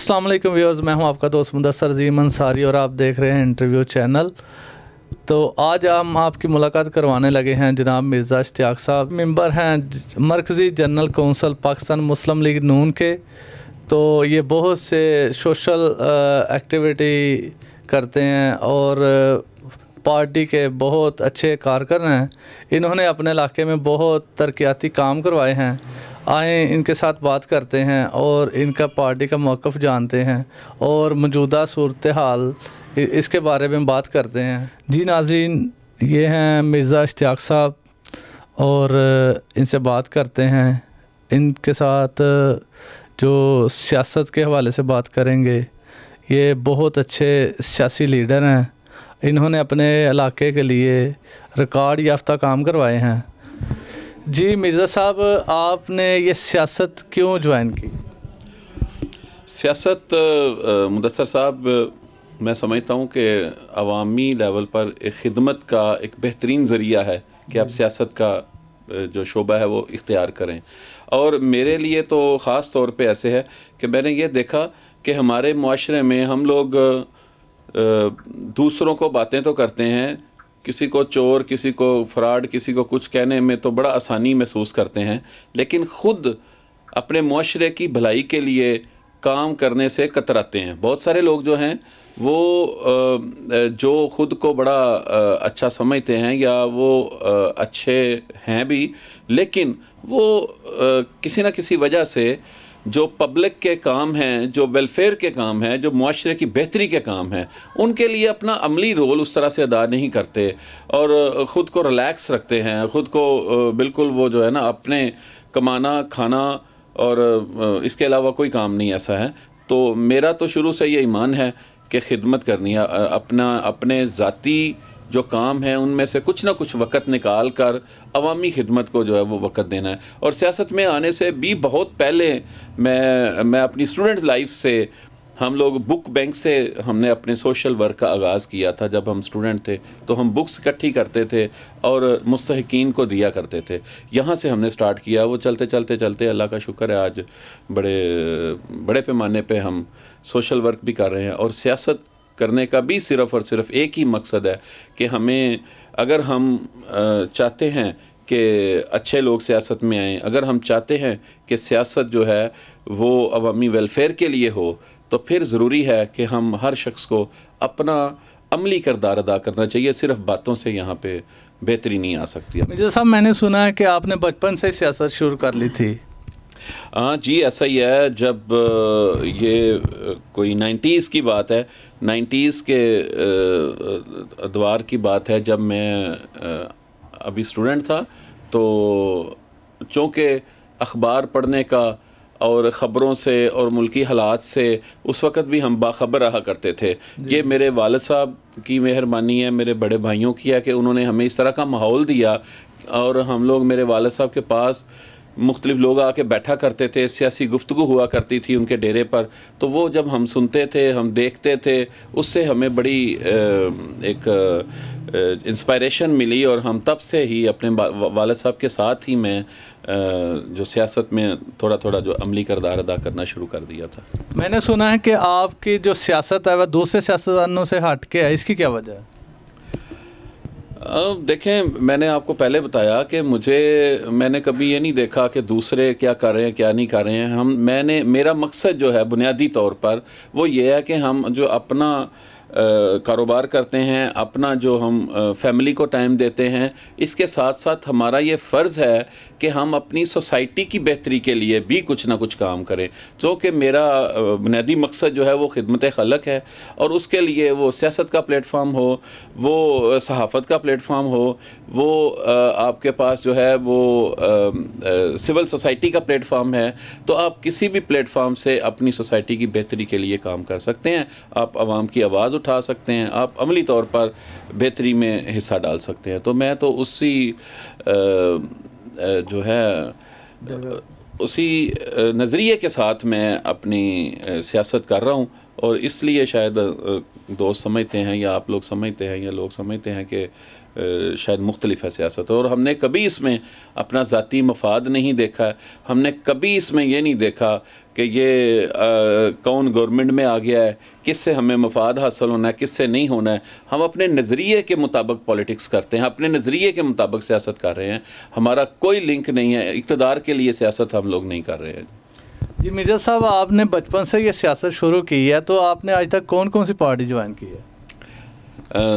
अस्सलाम वालेकुम व्यूअर्स, मैं हूं आपका दोस्त मुदस्सर अज़ीम अंसारी और आप देख रहे हैं इंटरव्यू चैनल। तो आज हम आपकी मुलाकात करवाने लगे हैं जनाब मिर्ज़ा इश्तियाक साहब। मेंबर हैं मरकज़ी जनरल कौंसिल पाकिस्तान मुस्लिम लीग नून के। तो ये बहुत से सोशल एक्टिविटी करते हैं और पार्टी के बहुत अच्छे कारकुन हैं। इन्होंने अपने इलाके में बहुत तरक्याती काम करवाए हैं। आए इनके साथ बात करते हैं और इनका पार्टी का मौक़िफ़ जानते हैं और मौजूदा सूरत हाल इसके बारे में बात करते हैं। जी नाज़रीन, ये हैं मिर्ज़ा इश्तियाक साहब और इनसे बात करते हैं। इनके साथ जो सियासत के हवाले से बात करेंगे। ये बहुत अच्छे सियासी लीडर हैं। इन्होंने अपने इलाके के लिए रिकॉर्ड याफ्ता काम करवाए हैं। जी मिर्ज़ा साहब, आपने ये सियासत क्यों ज्वाइन की? सियासत मुदस्सर साहब, मैं समझता हूँ कि अवामी लेवल पर एक ख़िदमत का एक बेहतरीन ज़रिया है कि आप सियासत का जो शोबा है वो इख्तियार करें। और मेरे लिए तो ख़ास तौर पे ऐसे है कि मैंने ये देखा कि हमारे मुआशरे में हम लोग दूसरों को बातें तो करते हैं, किसी को चोर, किसी को फ्रॉड, किसी को कुछ कहने में तो बड़ा आसानी महसूस करते हैं, लेकिन ख़ुद अपने मुआशरे की भलाई के लिए काम करने से कतराते हैं। बहुत सारे लोग जो हैं वो जो ख़ुद को बड़ा अच्छा समझते हैं या वो अच्छे हैं भी, लेकिन वो किसी न किसी वजह से जो पब्लिक के काम हैं, जो वेलफेयर के काम हैं, जो मुआशरे की बेहतरी के काम हैं, उनके लिए अपना अमली रोल उस तरह से अदा नहीं करते और ख़ुद को रिलैक्स रखते हैं। ख़ुद को बिल्कुल वो जो है ना, अपने कमाना खाना और इसके अलावा कोई काम नहीं ऐसा है। तो मेरा तो शुरू से ये ईमान है कि खिदमत करनी है, अपने ज़ाती जो काम है उनमें से कुछ ना कुछ वक़्त निकाल कर अवामी खिदमत को जो है वो वक़्त देना है। और सियासत में आने से भी बहुत पहले मैं अपनी स्टूडेंट लाइफ से, हम लोग बुक बैंक से हमने अपने सोशल वर्क का आगाज़ किया था। जब हम स्टूडेंट थे तो हम बुक्स इकट्ठी करते थे और मुस्तहिकीन को दिया करते थे। यहाँ से हमने स्टार्ट किया। वो चलते चलते चलते अल्लाह का शुक्र है आज बड़े पैमाने पे हम सोशल वर्क भी कर रहे हैं। और सियासत करने का भी सिर्फ़ और सिर्फ एक ही मकसद है कि हमें, अगर हम चाहते हैं कि अच्छे लोग सियासत में आएँ, अगर हम चाहते हैं कि सियासत जो है वो अवामी वेलफेयर के लिए हो, तो फिर ज़रूरी है कि हम हर शख्स को अपना अमली किरदार अदा करना चाहिए। सिर्फ बातों से यहाँ पे बेहतरी नहीं आ सकती। मिर्ज़ा साहब, मैंने सुना है कि आपने बचपन से सियासत शुरू कर ली थी। हाँ जी, ऐसा ही है। जब ये कोई 90s की बात है, 90s के अदवार की बात है, जब मैं अभी स्टूडेंट था, तो चूँकि अखबार पढ़ने का और ख़बरों से और मुल्की हालात से उस वक़्त भी हम बाखबर रहा करते थे। ये मेरे वालिद साहब की मेहरबानी है, मेरे बड़े भाइयों की है कि उन्होंने हमें इस तरह का माहौल दिया। और हम लोग मेरे वालिद साहब के पास मुख्तलिफ़ लोग आके बैठा करते थे, सियासी गुफ्तगू हुआ करती थी उनके डेरे पर। तो वो जब हम सुनते थे, हम देखते थे, उससे हमें बड़ी एक इंस्पायरेशन मिली और हम तब से ही अपने वालिद साहब के साथ ही मैं जो सियासत में थोड़ा थोड़ा जो अमली किरदार अदा करना शुरू कर दिया था। मैंने सुना है कि आपकी जो सियासत है वह दूसरे सियासतदानों से हट के है, इसकी क्या वजह है? देखें, मैंने आपको पहले बताया कि मैंने कभी ये नहीं देखा कि दूसरे क्या कर रहे हैं क्या नहीं कर रहे हैं। मेरा मकसद जो है बुनियादी तौर पर वो ये है कि हम जो अपना कारोबार करते हैं, अपना जो हम फैमिली को टाइम देते हैं, इसके साथ साथ हमारा ये फ़र्ज़ है कि हम अपनी सोसाइटी की बेहतरी के लिए भी कुछ ना कुछ काम करें। तो कि मेरा बुनियादी मकसद जो है वो खिदमत खलक है। और उसके लिए वो सियासत का प्लेटफार्म हो, वो सहाफ़त का प्लेटफार्म हो, वो आपके पास जो है वो सिविल सोसाइटी का प्लेटफार्म है। तो आप किसी भी प्लेटफार्म से अपनी सोसाइटी की बेहतरी के लिए काम कर सकते हैं। आप आवाम की आवाज़ उठा सकते हैं, आप अमली तौर पर बेहतरी में हिस्सा डाल सकते हैं। तो मैं तो उसी जो है उसी नज़रिए के साथ मैं अपनी सियासत कर रहा हूँ। और इसलिए शायद दोस्त समझते हैं या आप लोग समझते हैं या लोग समझते हैं कि शायद मुख्तलिफ है सियासत, और हमने कभी इसमें अपना ज़ाती मफाद नहीं देखा है। हमने कभी इसमें ये नहीं देखा कि ये कौन गवर्नमेंट में आ गया है, किससे हमें मफाद हासिल होना है, किससे नहीं होना है। हम अपने नज़रिए के मुताबिक पॉलिटिक्स करते हैं, अपने नज़रिए के मुताबिक सियासत कर रहे हैं। हमारा कोई लिंक नहीं है, इक़्तिदार के लिए सियासत हम लोग नहीं कर रहे हैं। जी मिर्ज़ा साहब, आपने बचपन से ये सियासत शुरू की है, तो आपने आज तक कौन कौन सी पार्टी ज्वाइन की है?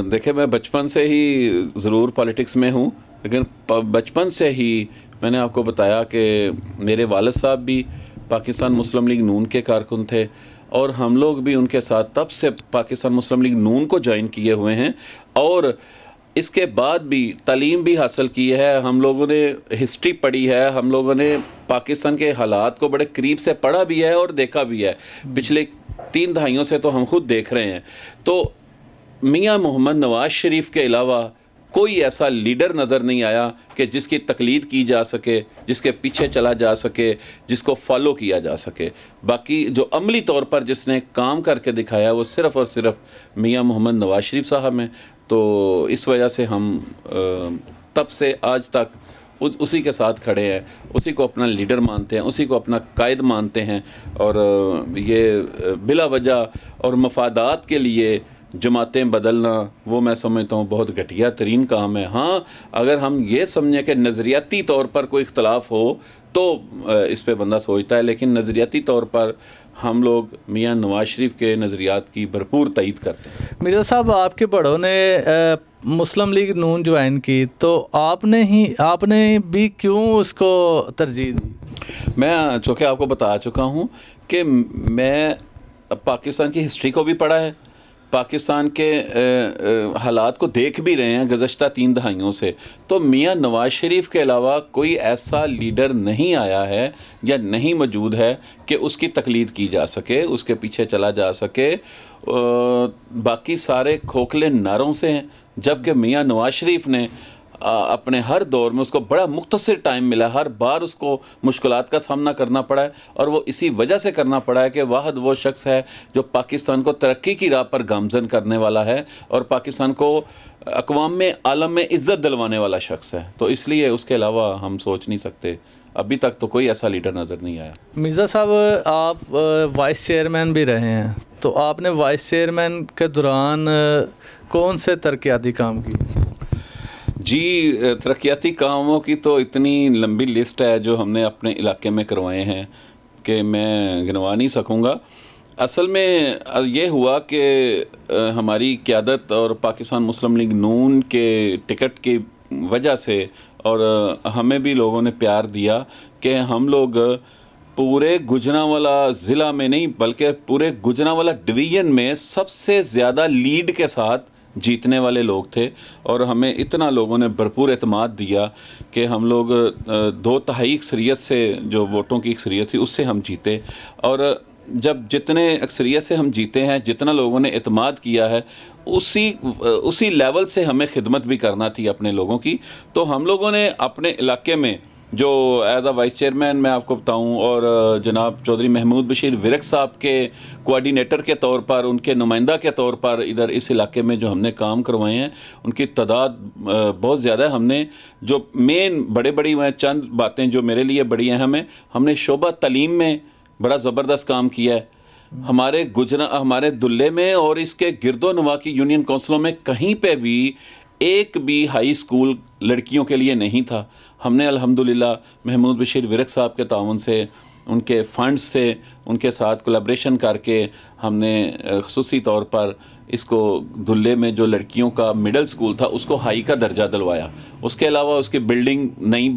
देखिए, मैं बचपन से ही ज़रूर पॉलिटिक्स में हूँ, लेकिन बचपन से ही मैंने आपको बताया कि मेरे वालिद साहब भी पाकिस्तान मुस्लिम लीग नून के कारकुन थे, और हम लोग भी उनके साथ तब से पाकिस्तान मुस्लिम लीग नून को ज्वाइन किए हुए हैं। और इसके बाद भी तालीम भी हासिल की है, हम लोगों ने हिस्ट्री पढ़ी है, हम लोगों ने पाकिस्तान के हालात को बड़े करीब से पढ़ा भी है और देखा भी है। पिछले 3 दहाइयों से तो हम खुद देख रहे हैं। तो मियां मोहम्मद नवाज़ शरीफ के अलावा कोई ऐसा लीडर नज़र नहीं आया कि जिसकी तकलीद की जा सके, जिसके पीछे चला जा सके, जिसको फॉलो किया जा सके। बाकी जो अमली तौर पर जिसने काम करके दिखाया वो सिर्फ़ और सिर्फ मियां मोहम्मद नवाज़ शरीफ साहब हैं। तो इस वजह से हम तब से आज तक उसी के साथ खड़े हैं, उसी को अपना लीडर मानते हैं, उसी को अपना कायद मानते हैं। और ये बिला वजह और मफादात के लिए जमातें बदलना, वो मैं समझता हूँ बहुत घटिया तरीन काम है। हाँ, अगर हम ये समझें कि नज़रियाती तौर पर कोई इख्तलाफ हो तो इस पे बंदा सोचता है, लेकिन नज़रियाती तौर पर हम लोग मियां नवाज़ शरीफ के नज़रियात की भरपूर तईद करते हैं। मिर्ज़ा साहब, आपके बड़ों ने मुस्लिम लीग नून ज्वाइन की, तो आपने भी क्यों उसको तरजीह दी? मैं चूँकि आपको बता चुका हूँ कि मैं पाकिस्तान की हिस्ट्री को भी पढ़ा है, पाकिस्तान के हालात को देख भी रहे हैं गुज़श्ता 3 दहाइयों से। तो मियां नवाज़ शरीफ के अलावा कोई ऐसा लीडर नहीं आया है या नहीं मौजूद है कि उसकी तकलीद की जा सके, उसके पीछे चला जा सके। बाकी सारे खोखले नारों से हैं, जबकि मियां नवाज़ शरीफ ने अपने हर दौर में उसको बड़ा मुख्तसर टाइम मिला, हर बार उसको मुश्किलात का सामना करना पड़ा है, और वो इसी वजह से करना पड़ा है कि वाहद वो शख्स है जो पाकिस्तान को तरक्की की राह पर गामजन करने वाला है और पाकिस्तान को अक़वाम में आलम में इज़्ज़त दिलवाने वाला शख्स है। तो इसलिए उसके अलावा हम सोच नहीं सकते। अभी तक तो कोई ऐसा लीडर नज़र नहीं आया। मिर्ज़ा साहब, आप वाइस चेयरमैन भी रहे हैं, तो आपने वाइस चेयरमैन के दौरान कौन से तरक्याती काम किए? जी, तरक्याती कामों की तो इतनी लंबी लिस्ट है जो हमने अपने इलाके में करवाए हैं कि मैं गिनवा नहीं सकूँगा। असल में ये हुआ कि हमारी क़यादत और पाकिस्तान मुस्लिम लीग नून के टिकट की वजह से, और हमें भी लोगों ने प्यार दिया कि हम लोग पूरे गुजरांवाला ज़िला में नहीं बल्कि पूरे गुजरांवाला डिवीज़न में सबसे ज़्यादा लीड के साथ जीतने वाले लोग थे। और हमें इतना लोगों ने भरपूर एतमाद दिया कि हम लोग 2/3 अक्सरियत से, जो वोटों की अक्सरियत थी, उससे हम जीते। और जब जितने अक्सरियत से हम जीते हैं, जितना लोगों ने एतमाद किया है, उसी लेवल से हमें खिदमत भी करना थी अपने लोगों की। तो हम लोगों ने अपने इलाके में जो एज आ वाइस चेयरमैन मैं आपको बताऊं, और जनाब चौधरी महमूद बशीर विरक साहब के कोऑर्डिनेटर के तौर पर, उनके नुमाइंदा के तौर पर इधर इस इलाके में जो हमने काम करवाए हैं, उनकी तादाद बहुत ज़्यादा है। हमने जो मेन बड़ी चंद बातें जो मेरे लिए बड़ी अहम हैं, हमने शोबा तालीम में बड़ा ज़बरदस्त काम किया है। हमारे दुल्ले में और इसके गिरदो नवा की यूनियन काउंसिलों में कहीं पे भी एक भी हाई स्कूल लड़कियों के लिए नहीं था। हमने अल्हम्दुलिल्लाह महमूद बशीर विरक साहब के ताउन से, उनके फंड्स से, उनके साथ कोलैबोरेशन करके हमने ख़ुसूसी तौर पर इसको दुल्ले में जो लड़कियों का मिडिल स्कूल था उसको हाई का दर्जा दिलवाया। उसके अलावा उसकी बिल्डिंग नई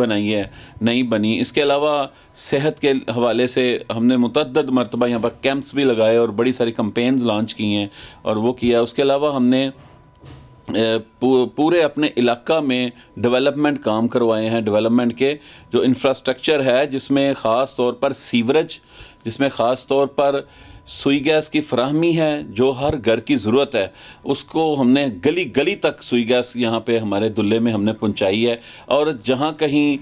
बनी। इसके अलावा सेहत के हवाले से हमने मुतअद्दिद मरतबा यहाँ पर कैंप्स भी लगाए और बड़ी सारी कैंपेन्स लॉन्च की हैं और वो किया। उसके अलावा हमने पूरे अपने इलाका में डेवलपमेंट काम करवाए हैं। डेवलपमेंट के जो इंफ्रास्ट्रक्चर है, जिसमें ख़ास तौर पर सीवरेज, जिसमें ख़ास तौर पर सुई गैस की फराहमी है, जो हर घर की ज़रूरत है, उसको हमने गली गली तक सुई गैस यहाँ पे हमारे दुल्ले में हमने पहुँचाई है। और जहाँ कहीं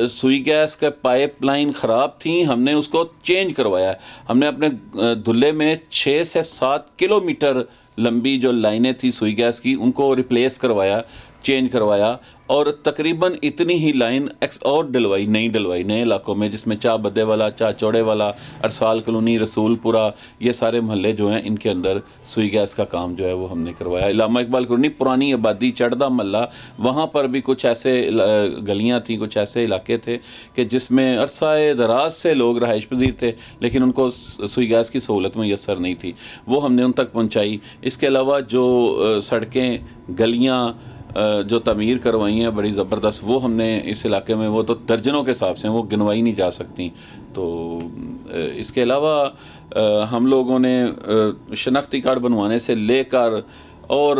सुई गैस का पाइपलाइन ख़राब थी, हमने उसको चेंज करवाया है। हमने अपने दुल्ले में 6 से 7 किलोमीटर लंबी जो लाइनें थी सुई गैस की, उनको रिप्लेस करवाया चेंज करवाया और तकरीबन इतनी ही लाइन और डलवाई, नई डलवाई नए इलाकों में, जिसमें चाह बद्दे वाला, चाह चौड़े वाला, अरसाल कॉलोनी, रसूलपुरा, ये सारे मोहल्ले जो हैं इनके अंदर सुई गैस का काम जो है वो हमने करवाया। इलामा इकबाल कॉलोनी पुरानी आबादी चढ़दा महल्ला, वहाँ पर भी कुछ ऐसे गलियाँ थीं, कुछ ऐसे इलाके थे कि जिसमें अरसाए दराज से लोग रहाइश पजीर थे लेकिन उनको सुई गैस की सहूलत मैसर नहीं थी, वो हमने उन तक पहुँचाई। इसके अलावा जो सड़कें गलियाँ जो तमीर करवाई हैं बड़ी ज़बरदस्त, वो हमने इस इलाके में, वो तो दर्जनों के हिसाब से, वो गिनवाई नहीं जा सकती। तो इसके अलावा हम लोगों ने शनाख्ती कार्ड बनवाने से लेकर और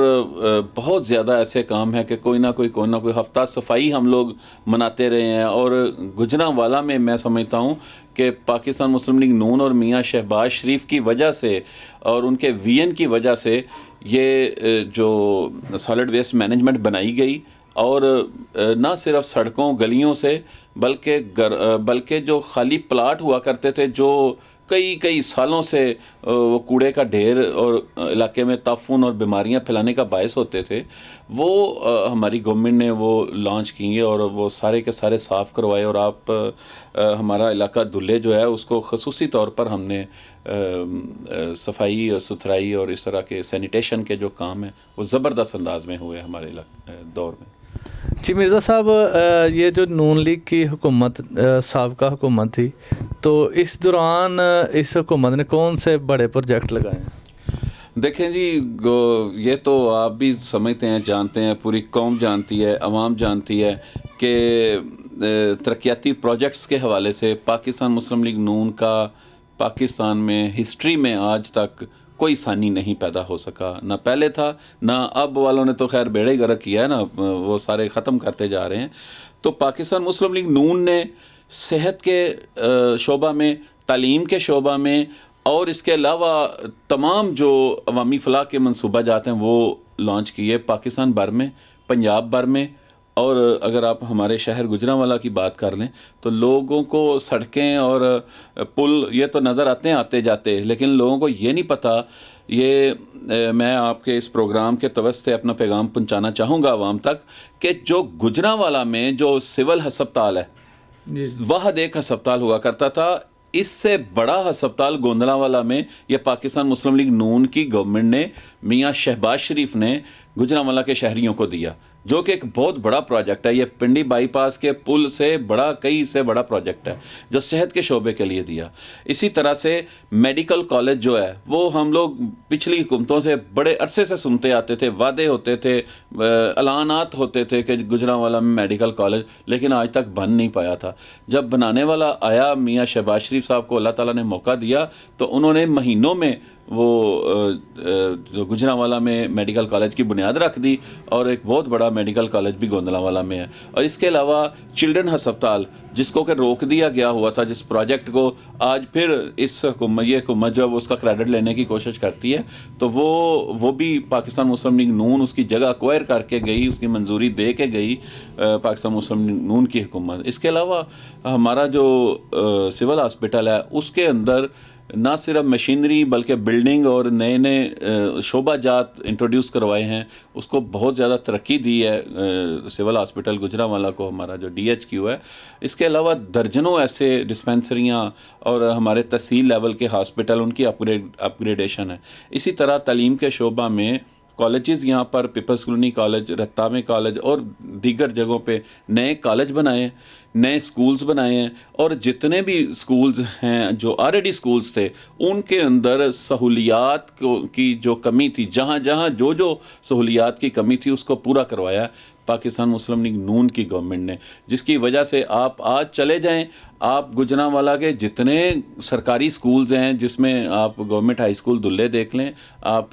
बहुत ज़्यादा ऐसे काम है कि कोई ना कोई हफ्ता सफाई हम लोग मनाते रहे हैं। और गुजरांवाला में मैं समझता हूँ कि पाकिस्तान मुस्लिम लीग नून और मियाँ शहबाज शरीफ की वजह से और उनके वीएन की वजह से ये जो सॉलिड वेस्ट मैनेजमेंट बनाई गई, और ना सिर्फ सड़कों गलियों से बल्कि जो खाली प्लाट हुआ करते थे जो कई सालों से वो कूड़े का ढेर और इलाके में ताफून और बीमारियां फैलाने का बायस होते थे, वो हमारी गवर्नमेंट ने वो लॉन्च किए और वो सारे के सारे साफ़ करवाए। और आप हमारा इलाका दुल्ले जो है उसको खसूसी तौर पर हमने सफाई और सुथराई और इस तरह के सैनिटेशन के जो काम हैं वो ज़बरदस्त अंदाज में हुए हमारे दौर में। जी मिर्ज़ा साहब, ये जो नून लीग की हुकूमत साबका हुकूमत थी, तो इस दौरान इस हुकूमत ने कौन से बड़े प्रोजेक्ट लगाए हैं? देखें जी, ये तो आप भी समझते हैं, जानते हैं, पूरी कौम जानती है, अवाम जानती है कि तरक्याती प्रोजेक्ट्स के हवाले से पाकिस्तान मुस्लिम लीग नून का पाकिस्तान में हिस्ट्री में आज तक कोई सानी नहीं पैदा हो सका, ना पहले था ना अब वालों ने तो खैर बेड़े गर्क किया है ना, वो सारे ख़त्म करते जा रहे हैं। तो पाकिस्तान मुस्लिम लीग नून ने सेहत के शोबा में, तालीम के शोबा में और इसके अलावा तमाम जो अवामी फलाह के मनसूबा जाते हैं वो लॉन्च किए पाकिस्तान भर में, पंजाब भर में। और अगर आप हमारे शहर गुजरांवाला की बात कर लें तो लोगों को सड़कें और पुल ये तो नज़र आते हैं आते जाते, लेकिन लोगों को ये नहीं पता। ये मैं आपके इस प्रोग्राम के तवस्त से अपना पैगाम पहुंचाना चाहूँगा आवाम तक कि जो गुजरांवाला में जो सिविल हस्पताल है, वह एक हस्पताल हुआ करता था, इससे बड़ा हस्पताल गोंदलावाला में ये पाकिस्तान मुस्लिम लीग नून की गवर्नमेंट ने, मियाँ शहबाज शरीफ ने गुजरांवाला के शहरियों को दिया, जो कि एक बहुत बड़ा प्रोजेक्ट है। ये पिंडी बाईपास के पुल से बड़ा, कई से बड़ा प्रोजेक्ट है जो सेहत के शोबे के लिए दिया। इसी तरह से मेडिकल कॉलेज जो है वो हम लोग पिछली हुकूमतों से बड़े अरसे से सुनते आते थे, वादे होते थे, ऐलानात होते थे कि गुजरांवाला में मेडिकल कॉलेज, लेकिन आज तक बन नहीं पाया था। जब बनाने वाला आया, मियाँ शहबाज शरीफ साहब को अल्लाह ताला ने मौका दिया, तो उन्होंने महीनों में वो जो गुजरांवाला में मेडिकल कॉलेज की बुनियाद रख दी और एक बहुत बड़ा मेडिकल कॉलेज भी गोंदलावाला में है। और इसके अलावा चिल्ड्रन हस्पताल जिसको कि रोक दिया गया हुआ था, जिस प्रोजेक्ट को आज फिर इस हुकूमत जब उसका क्रेडिट लेने की कोशिश करती है तो वो भी पाकिस्तान मुस्लिम लीग नून उसकी जगह एक्वायर करके गई, उसकी मंजूरी दे के गई पाकिस्तान मुस्लिम लीग नून की हुकूमत। इसके अलावा हमारा जो सिविल हॉस्पिटल है उसके अंदर ना सिर्फ मशीनरी बल्कि बिल्डिंग और नए नए शोबा जात इंट्रोड्यूस करवाए हैं, उसको बहुत ज़्यादा तरक्की दी है सिविल हॉस्पिटल गुजरांवाला को, हमारा जो DHQ है। इसके अलावा दर्जनों ऐसे डिस्पेंसरियां और हमारे तहसील लेवल के हॉस्पिटल, उनकी अपग्रेडेशन है। इसी तरह तालीम के शोबा में कॉलेजेस यहाँ पर पीपल्स कॉलोनी कॉलेज, रत्तामे कॉलेज और दीगर जगहों पे नए कॉलेज बनाए, नए स्कूल्स बनाए हैं। और जितने भी स्कूल्स हैं जो ऑलरेडी स्कूल्स थे उनके अंदर सहूलियात की जो कमी थी, जहाँ जहाँ जो सहूलियात की कमी थी उसको पूरा करवाया पाकिस्तान मुस्लिम लीग नून की गवर्नमेंट ने, जिसकी वजह से आप आज चले जाएं, आप गुजरांवाला के जितने सरकारी स्कूल्स हैं, जिसमें आप गवर्नमेंट हाई स्कूल दुल्ले देख लें, आप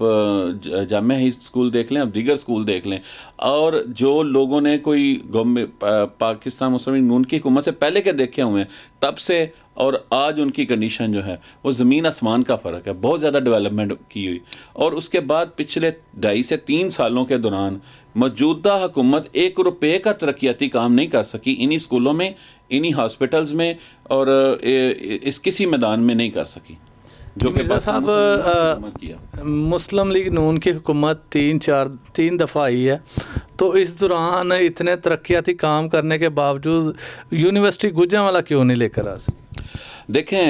जामिया हाई स्कूल देख लें, आप दीगर स्कूल देख लें, और जो लोगों ने कोई पाकिस्तान मुस्लिम लीग नून की हुकूमत से पहले के देखे हुए हैं, तब से और आज उनकी कंडीशन जो है वो ज़मीन आसमान का फ़र्क है। बहुत ज़्यादा डेवलपमेंट की हुई। और उसके बाद पिछले 2.5 से 3 सालों के दौरान मौजूदा हुकूमत 1 रुपये का तरक्याती काम नहीं कर सकी इन्हीं स्कूलों में, इन्हीं हॉस्पिटल्स में और इस किसी मैदान में नहीं कर सकी। जो कि मिर्ज़ा साहब, हुकूमत किया। मुस्लिम लीग नून की हुकूमत 3 दफ़ा आई है, तो इस दौरान इतने तरक्याती काम करने के बावजूद यूनिवर्सिटी गुजरांवाला क्यों नहीं लेकर आ सकती? देखें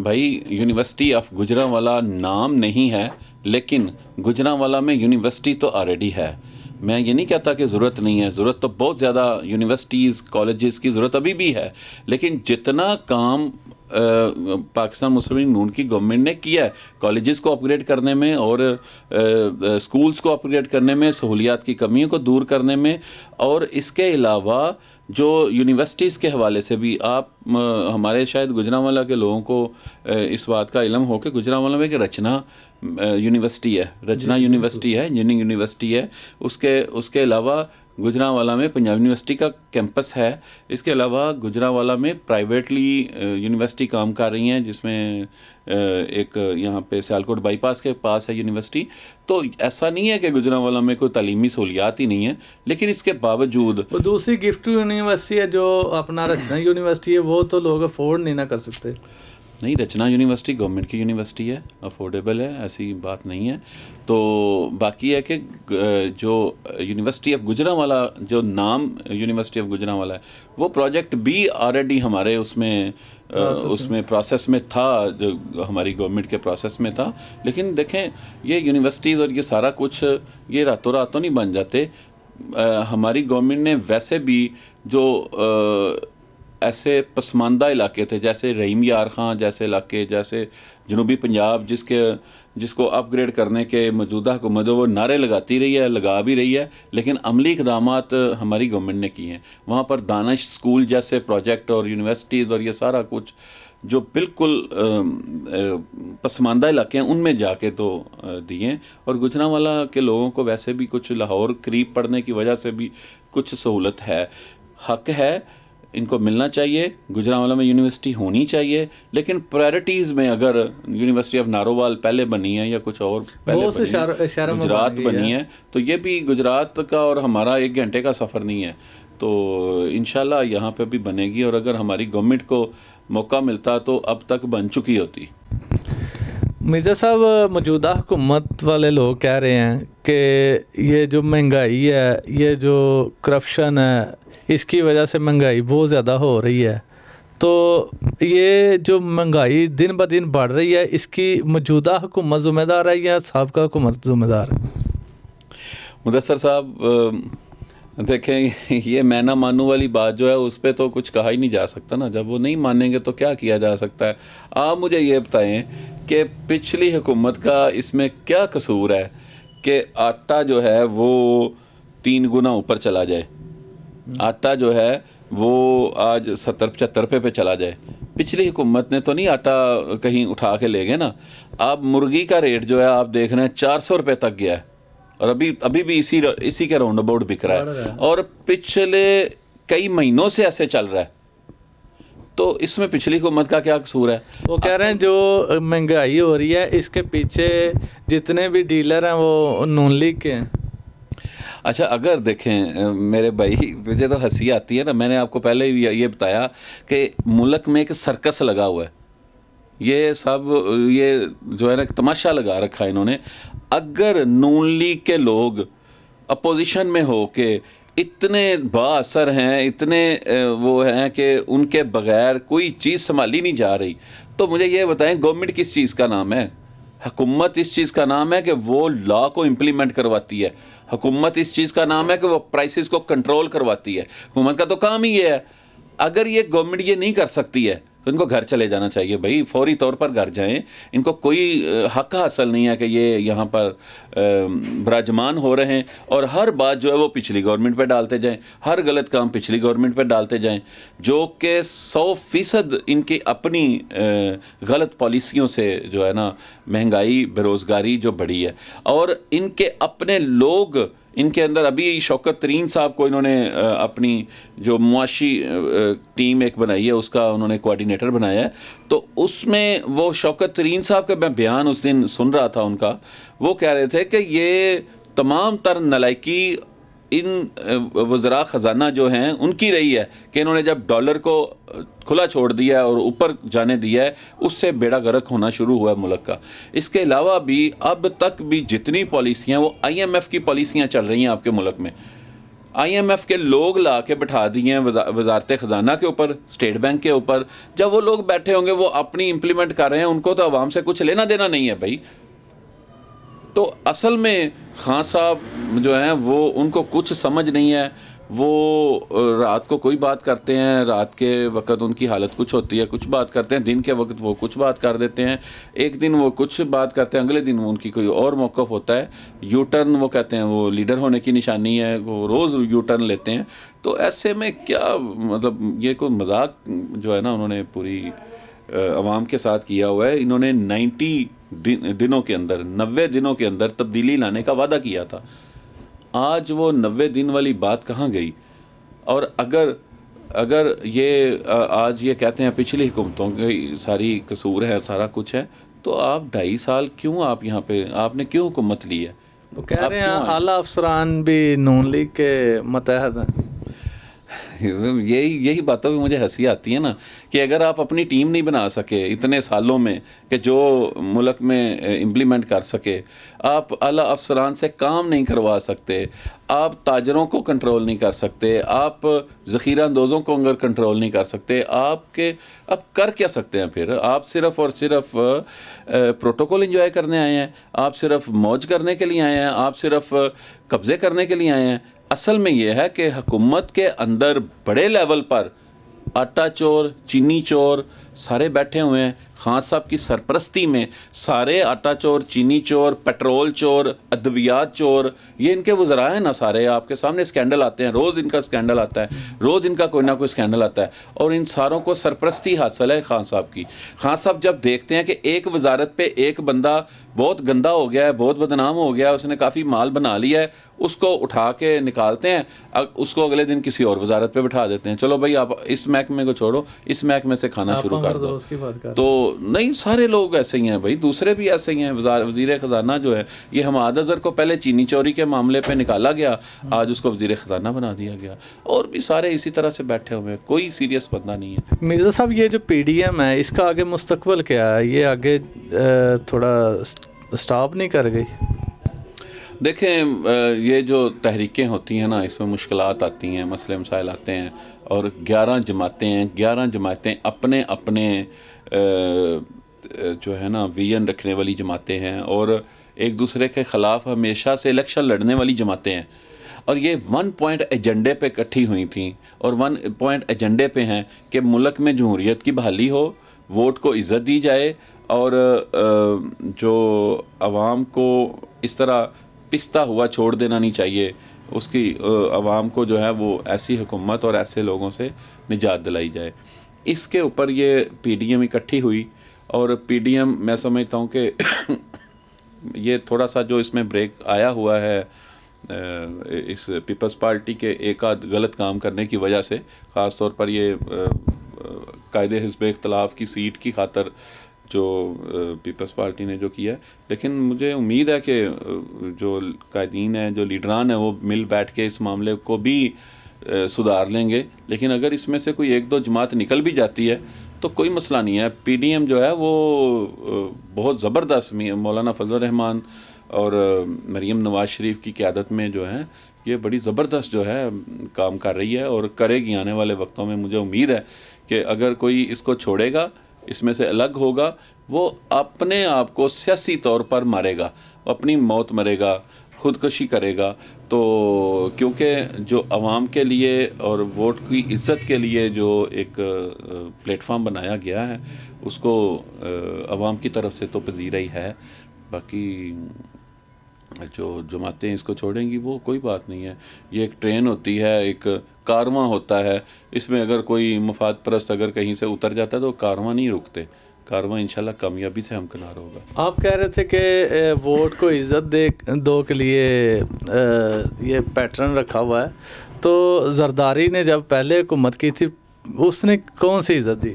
भाई, यूनिवर्सिटी ऑफ गुजरांवाला नाम नहीं है, लेकिन गुजरांवाला में यूनिवर्सिटी तो ऑलरेडी है। मैं ये नहीं कहता कि ज़रूरत नहीं है, ज़रूरत तो बहुत ज़्यादा यूनिवर्सिटीज़ कॉलेजेस की ज़रूरत अभी भी है, लेकिन जितना काम पाकिस्तान मुस्लिम लीग नून की गवर्नमेंट ने किया है कॉलेजेस को अपग्रेड करने में और स्कूल्स को अपग्रेड करने में, सहूलियात की कमियों को दूर करने में, और इसके अलावा जो यूनिवर्सिटीज़ के हवाले से भी आप हमारे शायद गुजरांवाला के लोगों को इस बात का इल्म हो कि गुजरांवाला में एक रचना यूनिवर्सिटी है, रचना यूनिवर्सिटी है, इंजीनियरिंग यूनिवर्सिटी है। उसके अलावा गुजरांवाला में पंजाब यूनिवर्सिटी का कैंपस है। इसके अलावा गुजरांवाला में प्राइवेटली यूनिवर्सिटी काम कर रही हैं, जिसमें एक यहाँ पे सियालकोट बाईपास के पास है यूनिवर्सिटी। तो ऐसा नहीं है कि गुजरांवाला में कोई तालीमी सहूलियात ही नहीं है, लेकिन इसके बावजूद वो दूसरी गिफ्ट यूनिवर्सिटी है जो अपना रचना यूनिवर्सिटी है, वो तो लोग अफोर्ड नहीं ना कर सकते। नहीं, रचना यूनिवर्सिटी गवर्नमेंट की यूनिवर्सिटी है, अफोर्डेबल है, ऐसी बात नहीं है। तो बाकी है कि जो यूनिवर्सिटी ऑफ गुजरांवाला, जो नाम यूनिवर्सिटी ऑफ गुजरांवाला है, वो प्रोजेक्ट भी ऑलरेडी हमारे उसमें प्रोसेस में था, जो हमारी गवर्नमेंट के प्रोसेस में था। लेकिन देखें, ये यूनिवर्सिटीज़ और ये सारा कुछ ये रातों रातों नहीं बन जाते। हमारी गवर्नमेंट ने वैसे भी जो ऐसे पसमानदा इलाके थे, जैसे रहीम यार ख़ान जैसे इलाके, जैसे जनूबी पंजाब, जिसको अपग्रेड करने के मौजूदा हुकूमत वो नारे लगाती रही है, लगा भी रही है, लेकिन अमली इक़दामात हमारी गवर्नमेंट ने किए हैं। वहाँ पर दानिश स्कूल जैसे प्रोजेक्ट और यूनिवर्सिटीज़ और ये सारा कुछ जो बिल्कुल पसमानदा इलाके हैं, उनमें जाके तो दिए। और गुजरांवाला के लोगों को वैसे भी कुछ लाहौर करीब पड़ने की वजह से भी कुछ सहूलत है, हक है, इनको मिलना चाहिए। गुजरांवाला में यूनिवर्सिटी होनी चाहिए, लेकिन प्रायोरिटीज़ में अगर यूनिवर्सिटी ऑफ नारोवाल पहले बनी है या कुछ और पहले बनी है, गुजरात बनी है, तो ये भी गुजरात का और हमारा 1 घंटे का सफ़र नहीं है। तो इंशाल्लाह यहाँ पे भी बनेगी, और अगर हमारी गवर्नमेंट को मौका मिलता तो अब तक बन चुकी होती। मिर्ज़ा साहब, मौजूदा हुकूमत वाले लोग कह रहे हैं कि ये जो महंगाई है, ये जो करप्शन है, इसकी वजह से महंगाई बहुत ज़्यादा हो रही है। तो ये जो महंगाई दिन ब दिन बढ़ रही है, इसकी मौजूदा हुकूमत ज़िम्मेदार है या साबिक़ा हुकूमत ज़िम्मेदार है? मुदस्सर साहब, देखें, ये मैं ना मानू वाली बात जो है, उस पर तो कुछ कहा ही नहीं जा सकता ना। जब वो नहीं मानेंगे तो क्या किया जा सकता है? आप मुझे ये बताएं कि पिछली हुकूमत का इसमें क्या कसूर है कि आटा जो है वो 3 गुना ऊपर चला जाए, आटा जो है वो आज 70-75 रुपये पे चला जाए। पिछली हुकूमत ने तो नहीं आटा कहीं उठा के ले गए ना। अब मुर्गी का रेट जो है आप देख रहे हैं 400 रुपये तक गया है, और अभी भी इसी के राउंड अबाउट बिक रहा है, और पिछले कई महीनों से ऐसे चल रहा है। तो इसमें पिछली हुकूमत का क्या कसूर है? वो कह रहे हैं जो महंगाई हो रही है, इसके पीछे जितने भी डीलर हैं वो नून लीग के हैं। अच्छा, अगर देखें मेरे भाई, मुझे तो हंसी आती है ना। मैंने आपको पहले ये बताया कि मुल्क में एक सर्कस लगा हुआ है, ये जो है ना तमाशा लगा रखा है इन्होंने। अगर नून लीग के लोग अपोजिशन में हो के इतने बाअसर हैं, इतने वो हैं कि उनके बगैर कोई चीज़ संभाली नहीं जा रही, तो मुझे ये बताएं, गवर्नमेंट किस चीज़ का नाम है? हुकूमत इस चीज़ का नाम है कि वो लॉ को इम्प्लीमेंट करवाती है। हुकूमत इस चीज़ का नाम है कि वो प्राइसेस को कंट्रोल करवाती है। हुकूमत का तो काम ही ये है। अगर ये गवर्नमेंट ये नहीं कर सकती है तो इनको घर चले जाना चाहिए भाई, फौरी तौर पर घर जाएं। इनको कोई हक हासिल नहीं है कि ये यहाँ पर विराजमान हो रहे हैं और हर बात जो है वो पिछली गवर्नमेंट पे डालते जाएं, हर गलत काम पिछली गवर्नमेंट पे डालते जाएं, जो कि 100% इनकी अपनी गलत पॉलिसियों से जो है ना महंगाई, बेरोज़गारी जो बढ़ी है। और इनके अपने लोग, इनके अंदर अभी शौकत तरीन साहब को इन्होंने अपनी जो मुआशी टीम एक बनाई है उसका उन्होंने कोऑर्डिनेटर बनाया है। तो उसमें वो शौकत तरीन साहब का मैं बयान उस दिन सुन रहा था उनका, वो कह रहे थे कि ये तमाम तर नलायकी इन वज़रा ख़जाना जो हैं उनकी रही है कि इन्होंने जब डॉलर को खुला छोड़ दिया है और ऊपर जाने दिया है, उससे बेड़ा गर्क होना शुरू हुआ है मुल्क का। इसके अलावा भी अब तक भी जितनी पॉलिसियाँ वो IMF की पॉलिसियाँ चल रही हैं आपके मुल्क में, IMF के लोग ला के बैठा दिए हैं वजारत ख़जाना के ऊपर, स्टेट बैंक के ऊपर। जब वो लोग बैठे होंगे वो अपनी इम्प्लीमेंट कर रहे हैं, उनको तो आवाम से कुछ लेना देना नहीं है भाई। तो असल में खान साहब जो हैं वो उनको कुछ समझ नहीं है। वो रात को कोई बात करते हैं, रात के वक्त उनकी हालत कुछ होती है, कुछ बात करते हैं, दिन के वक्त वो कुछ बात कर देते हैं। एक दिन वो कुछ बात करते हैं, अगले दिन उनकी कोई और मौक़िफ़ होता है। यू टर्न वो कहते हैं वो लीडर होने की निशानी है, वो रोज़ यू टर्न लेते हैं। तो ऐसे में क्या मतलब ये कोई मजाक जो है ना उन्होंने पूरी अवाम के साथ किया हुआ है। इन्होंने 90 दिनों के अंदर, 90 दिनों के अंदर तब्दीली लाने का वादा किया था। आज वो 90 दिन वाली बात कहाँ गई? और अगर ये आज ये कहते हैं पिछली हुकूमतों की सारी कसूर है, सारा कुछ है, तो आप 2.5 साल क्यों आप यहाँ पे आपने क्यों हुकूमत ली है? वो कह रहे हैं आला अफसरान भी नून लीग के मतहत हैं। यही बातों में मुझे हंसी आती है ना कि अगर आप अपनी टीम नहीं बना सके इतने सालों में कि जो मुल्क में इम्प्लीमेंट कर सके, आप आला अफसरान से काम नहीं करवा सकते, आप ताजरों को कंट्रोल नहीं कर सकते, आप ज़ख़ीरा अंदोज़ों को अगर कंट्रोल नहीं कर सकते, आप कर क्या सकते हैं फिर? आप सिर्फ़ और सिर्फ प्रोटोकॉल एंजॉय करने आए हैं, आप सिर्फ मौज करने के लिए आए हैं, आप सिर्फ कब्ज़े करने के लिए आए हैं। असल में यह है कि हुकूमत के अंदर बड़े लेवल पर आटा चोर, चीनी चोर सारे बैठे हुए हैं। खान साहब की सरपरस्ती में सारे आटा चोर, चीनी चोर, पेट्रोल चोर, अद्वियात चोर, ये इनके वज़रा हैं ना सारे। आपके सामने स्कैंडल आते हैं, रोज़ इनका स्कैंडल आता है, रोज़ इनका कोई ना कोई स्कैंडल आता है, और इन सारों को सरपरस्ती हासिल है खान साहब की। खान साहब जब देखते हैं कि एक वजारत पे एक बंदा बहुत गंदा हो गया है, बहुत बदनाम हो गया है, उसने काफ़ी माल बना लिया है, उसको उठा के निकालते हैं, उसको अगले दिन किसी और वजारत पे बिठा देते हैं। चलो भाई आप इस महकमे को छोड़ो, इस महकमे से खाना शुरू कर दो। तो नहीं, सारे लोग ऐसे ही हैं भाई, दूसरे भी ऐसे ही हैं। वज़ीर ख़जाना जो है, ये हमाद अज़हर को पहले चीनी चोरी के मामले पे निकाला गया, आज उसको वज़ीर ख़जाना बना दिया गया, और भी सारे इसी तरह से बैठे हुए हैं, कोई सीरियस बंदा नहीं है। मिर्ज़ा साहब, ये जो PDM है इसका आगे मुस्तकबिल क्या है? ये आगे थोड़ा स्टॉप नहीं कर गई? देखें, ये जो तहरीकें होती हैं ना, इसमें मुश्किलात आती हैं, मसले मसाइल आते हैं, और 11 जमातें अपने अपने जो है ना विजन रखने वाली जमातें हैं, और एक दूसरे के ख़िलाफ़ हमेशा से इलेक्शन लड़ने वाली जमातें हैं। और ये 1 पॉइंट एजेंडे पे इकट्ठी हुई थी, और 1 पॉइंट एजेंडे पे हैं कि मुल्क में जमहूरियत की बहाली हो, वोट को इज़्ज़त दी जाए, और जो आवाम को इस तरह पिसता हुआ छोड़ देना नहीं चाहिए, उसकी आवाम को जो है वो ऐसी हुकूमत और ऐसे लोगों से निजात दिलाई जाए। इसके ऊपर ये PDM इकट्ठी हुई, और PDM मैं समझता हूँ कि ये थोड़ा सा जो इसमें ब्रेक आया हुआ है इस पीपल्स पार्टी के एक आध गलत काम करने की वजह से, ख़ास तौर पर ये कायदे हिज़्ब इख्तिलाफ़ की सीट की खातर जो पीपल्स पार्टी ने जो किया है। लेकिन मुझे उम्मीद है कि जो कायदीन हैं, जो लीडरान हैं, वो मिल बैठ के इस मामले को भी सुधार लेंगे। लेकिन अगर इसमें से कोई 1-2 जमात निकल भी जाती है तो कोई मसला नहीं है। PDM जो है वो बहुत ज़बरदस्त मौलाना फजल रहमान और मरीम नवाज़ शरीफ की क़यादत में जो है ये बड़ी ज़बरदस्त जो है काम कर रही है, और करेगी आने वाले वक्तों में। मुझे उम्मीद है कि अगर कोई इसको छोड़ेगा, इसमें से अलग होगा, वो अपने आप को सियासी तौर पर मारेगा, अपनी मौत मरेगा, ख़ुदकशी करेगा। तो क्योंकि जो आवाम के लिए और वोट की इज़्ज़त के लिए जो एक प्लेटफॉर्म बनाया गया है, उसको आवाम की तरफ से तो पजीरा ही है। बाकी जो जमातें इसको छोड़ेंगी वो कोई बात नहीं है। ये एक ट्रेन होती है, एक कारवां होता है, इसमें अगर कोई मफाद परस्त अगर कहीं से उतर जाता है तो कारवां नहीं रुकते, कारवां इंशाल्लाह कामयाबी से हमकिनार होगा। आप कह रहे थे कि वोट को इज़्ज़त दो के लिए ये पैटर्न रखा हुआ है, तो जरदारी ने जब पहले हुकूमत की थी उसने कौन सी इज़्ज़त दी?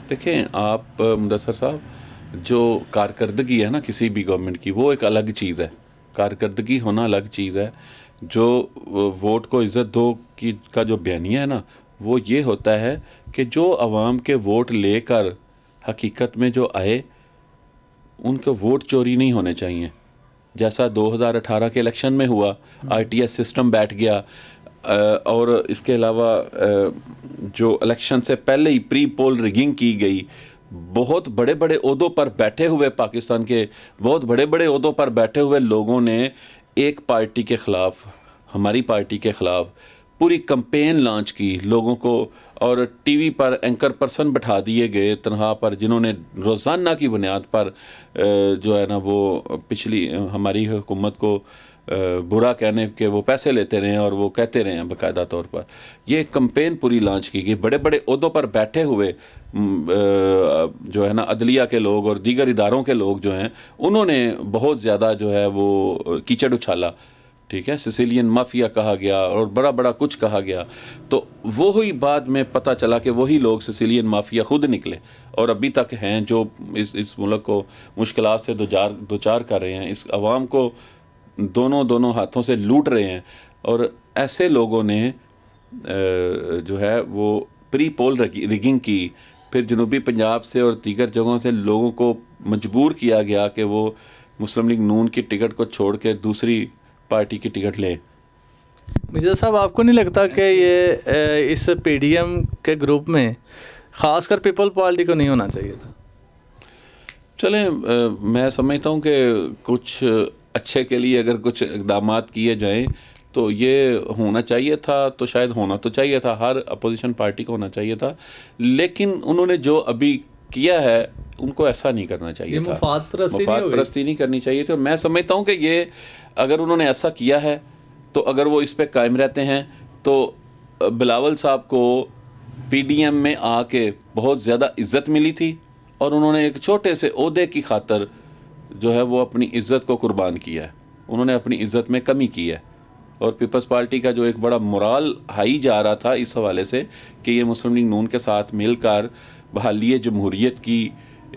देखें आप मुदस्सर साहब, जो कारकर्दगी है ना किसी भी गवर्नमेंट की, वो एक अलग चीज़ है, कारकर्दगी होना अलग चीज़ है। जो वोट को इज़्ज़त दो की का जो बयानिया है ना, वो ये होता है कि जो आवाम के वोट लेकर हकीकत में जो आए, उनके वोट चोरी नहीं होने चाहिए। जैसा 2018 के इलेक्शन में हुआ, आरटीएस सिस्टम बैठ गया, और इसके अलावा जो इलेक्शन से पहले ही प्री पोल रिगिंग की गई, बहुत बड़े बड़े ओहदों पर बैठे हुए पाकिस्तान के बहुत बड़े बड़े ओहदों पर बैठे हुए लोगों ने एक पार्टी के ख़िलाफ़, हमारी पार्टी के ख़िलाफ़ पूरी कैंपेन लॉन्च की लोगों को, और टीवी पर एंकर पर्सन बैठा दिए गए तनहा पर, जिन्होंने रोज़ाना की बुनियाद पर जो है ना वो पिछली हमारी हुकूमत को बुरा कहने के वो पैसे लेते रहे और वो कहते रहे हैं बाकायदा तौर पर। ये कैंपेन पूरी लॉन्च की गई, बड़े बड़े ओहदों पर बैठे हुए जो है ना अदलिया के लोग और दीगर इदारों के लोग जो हैं, उन्होंने बहुत ज़्यादा जो है वो कीचड़ उछाला, ठीक है, सिसिलियन माफिया कहा गया और बड़ा बड़ा कुछ कहा गया। तो वो ही बाद में पता चला कि वही लोग सिसिलियन माफिया खुद निकले और अभी तक हैं, जो इस मुल्क को मुश्किलात से दो चार कर रहे हैं, इस अवाम को दोनों हाथों से लूट रहे हैं। और ऐसे लोगों ने जो है वो प्री पोल रिगिंग की, फिर जनूबी पंजाब से और दीगर जगहों से लोगों को मजबूर किया गया कि वो मुस्लिम लीग नून की टिकट को छोड़ के दूसरी पार्टी की टिकट लें। मिर्ज़ा साहब, आपको नहीं लगता कि ये इस पीडीएम के ग्रुप में ख़ासकर पीपल पार्टी को नहीं होना चाहिए था? चलें, मैं समझता हूँ कि कुछ अच्छे के लिए अगर कुछ इक़दाम किए जाएं तो ये होना चाहिए था, तो शायद होना तो चाहिए था, हर अपोजिशन पार्टी को होना चाहिए था, लेकिन उन्होंने जो अभी किया है उनको ऐसा नहीं करना चाहिए था। मुफाद परस्ती नहीं करनी चाहिए थी। और मैं समझता हूँ कि ये अगर उन्होंने ऐसा किया है तो अगर वो इस पे कायम रहते हैं तो बिलावल साहब को पीडीएम में आके बहुत ज़्यादा इज़्ज़त मिली थी और उन्होंने एक छोटे से ओहदे की खातर जो है वो अपनी इज़्ज़त को कुर्बान किया है, उन्होंने अपनी इज़्ज़त में कमी की है। और पीपल्स पार्टी का जो एक बड़ा मोराल हाई जा रहा था इस हवाले से कि ये मुस्लिम लीग नून के साथ मिलकर बहाली जमहूरियत की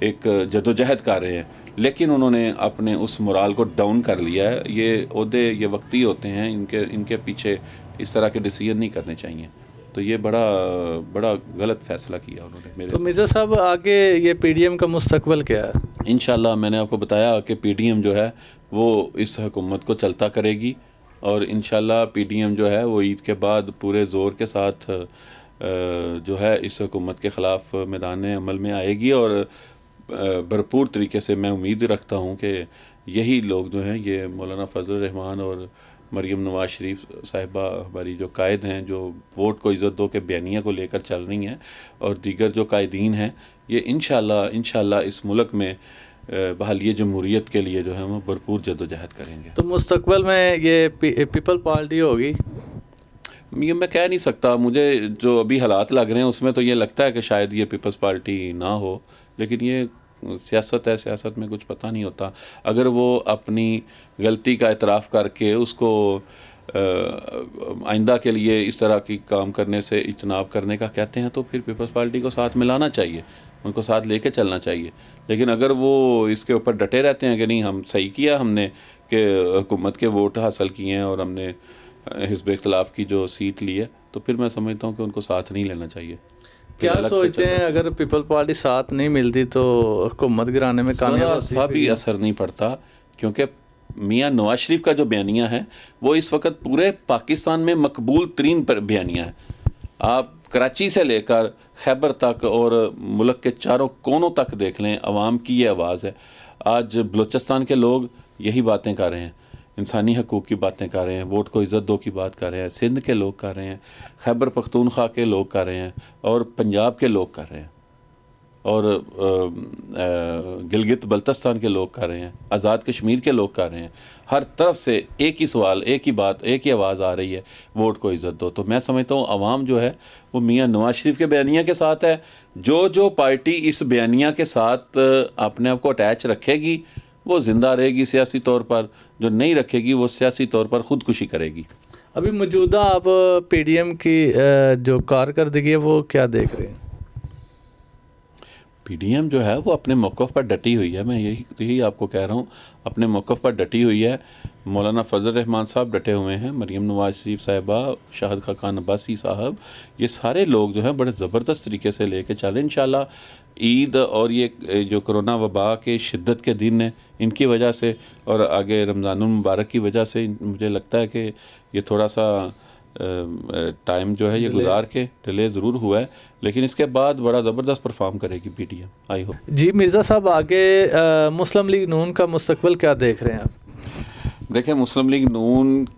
एक जदोजहद कर रहे हैं, लेकिन उन्होंने अपने उस मोराल को डाउन कर लिया है। ये ओहदे ये वक्ती होते हैं, इनके पीछे इस तरह के डिसीजन नहीं करने चाहिए। तो ये बड़ा गलत फैसला किया उन्होंने मेरे। तो मिर्ज़ा साहब, आगे ये पीडीएम का मुस्तकबिल क्या है? इंशाल्लाह मैंने आपको बताया कि पीडीएम जो है वो इस हुकूमत को चलता करेगी और इंशाल्लाह पीडीएम जो है वो ईद के बाद पूरे ज़ोर के साथ जो है इस हुकूमत के ख़िलाफ़ मैदान अमल में आएगी। और भरपूर तरीके से मैं उम्मीद रखता हूँ कि यही लोग जो हैं, ये मौलाना फजल रहमान और मरीम नवाज शरीफ साहिबा हमारी जो कायद हैं, जो वोट को इज़्ज़त दो के बयानिया को लेकर चल रही हैं, और दीगर जो कायदीन हैं, ये इंशाल्लाह इस मुल्क में बहाली जमहूरियत के लिए जो है वो भरपूर जदोजहद करेंगे। तो मुस्तकबिल में ये पीपल पार्टी होगी? ये मैं कह नहीं सकता, मुझे जो अभी हालात लग रहे हैं उसमें तो ये लगता है कि शायद ये पीपल्स पार्टी ना हो, लेकिन ये सियासत है, सियासत में कुछ पता नहीं होता। अगर वो अपनी गलती का एतराफ़ करके उसको आइंदा के लिए इस तरह की काम करने से इजतनाब करने का कहते हैं तो फिर पीपल्स पार्टी को साथ मिलाना चाहिए, उनको साथ लेके चलना चाहिए। लेकिन अगर वो इसके ऊपर डटे रहते हैं कि नहीं हम सही किया हमने कि हुकूमत के वोट हासिल किए हैं और हमने हिज़्ब इख्तिलाफ़ की जो सीट ली है, तो फिर मैं समझता हूँ कि उनको साथ नहीं लेना चाहिए। क्या सोचते हैं, अगर पीपल पार्टी साथ नहीं मिलती तो हुकूमत गिराने में कामयाब सा भी असर नहीं पड़ता, क्योंकि मियाँ नवाज शरीफ का जो बयानिया है वो इस वक्त पूरे पाकिस्तान में मकबूल तरीन बयानिया है। आप कराची से लेकर खैबर तक और मुल्क के चारों कोनों तक देख लें, अवाम की ये आवाज़ है। आज बलूचिस्तान के लोग यही बातें कर रहे हैं, इंसानी हकूक़ की बातें कर रहे हैं, वोट को इज़्ज़त दो की बात कर रहे हैं, सिंध के लोग कर रहे हैं, खैबर पख्तूनख्वा के लोग कर रहे हैं, और पंजाब के लोग कर रहे हैं, और गिलगित बल्तिस्तान के लोग कर रहे हैं, आज़ाद कश्मीर के लोग कर रहे हैं। हर तरफ से एक ही सवाल, एक ही बात, एक ही आवाज़ आ रही है, वोट को इज़्ज़त दो। तो मैं समझता हूँ अवाम जो है वो मियाँ नवाज शरीफ के बयानिया के साथ है। जो पार्टी इस बयानिया के साथ अपने आप को अटैच रखेगी वो ज़िंदा रहेगी सियासी तौर पर, जो नहीं रखेगी वो सियासी तौर पर ख़ुदकुशी करेगी। अभी मौजूदा आप पीडीएम की जो कारकर्दगी है वो क्या देख रहे हैं? पीडीएम जो है वो अपने मौक़िफ़ पर डटी हुई है। मैं यही आपको कह रहा हूँ, अपने मौक़िफ़ पर डटी हुई है। मौलाना फजल रहमान साहब डटे हुए हैं, मरीम नवाज़ शरीफ साहिबा, शाहिद खाकान अब्बासी साहब, ये सारे लोग जो हैं बड़े ज़बरदस्त तरीके से लेके चलें इंशाल्लाह। ईद और ये जो कोरोना वबा के शिद्दत के दिन हैं, इनकी वजह से और आगे रमज़ानुल मुबारक की वजह से मुझे लगता है कि ये थोड़ा सा टाइम जो है ये गुजार के डिले ज़रूर हुआ है, लेकिन इसके बाद बड़ा ज़बरदस्त परफॉर्म करेगी पीडीएम, आई होप। जी मिर्ज़ा साहब, आगे मुस्लिम लीग नून का मुस्तकबिल क्या देख रहे हैं आप? देखें, मुस्लिम लीग नून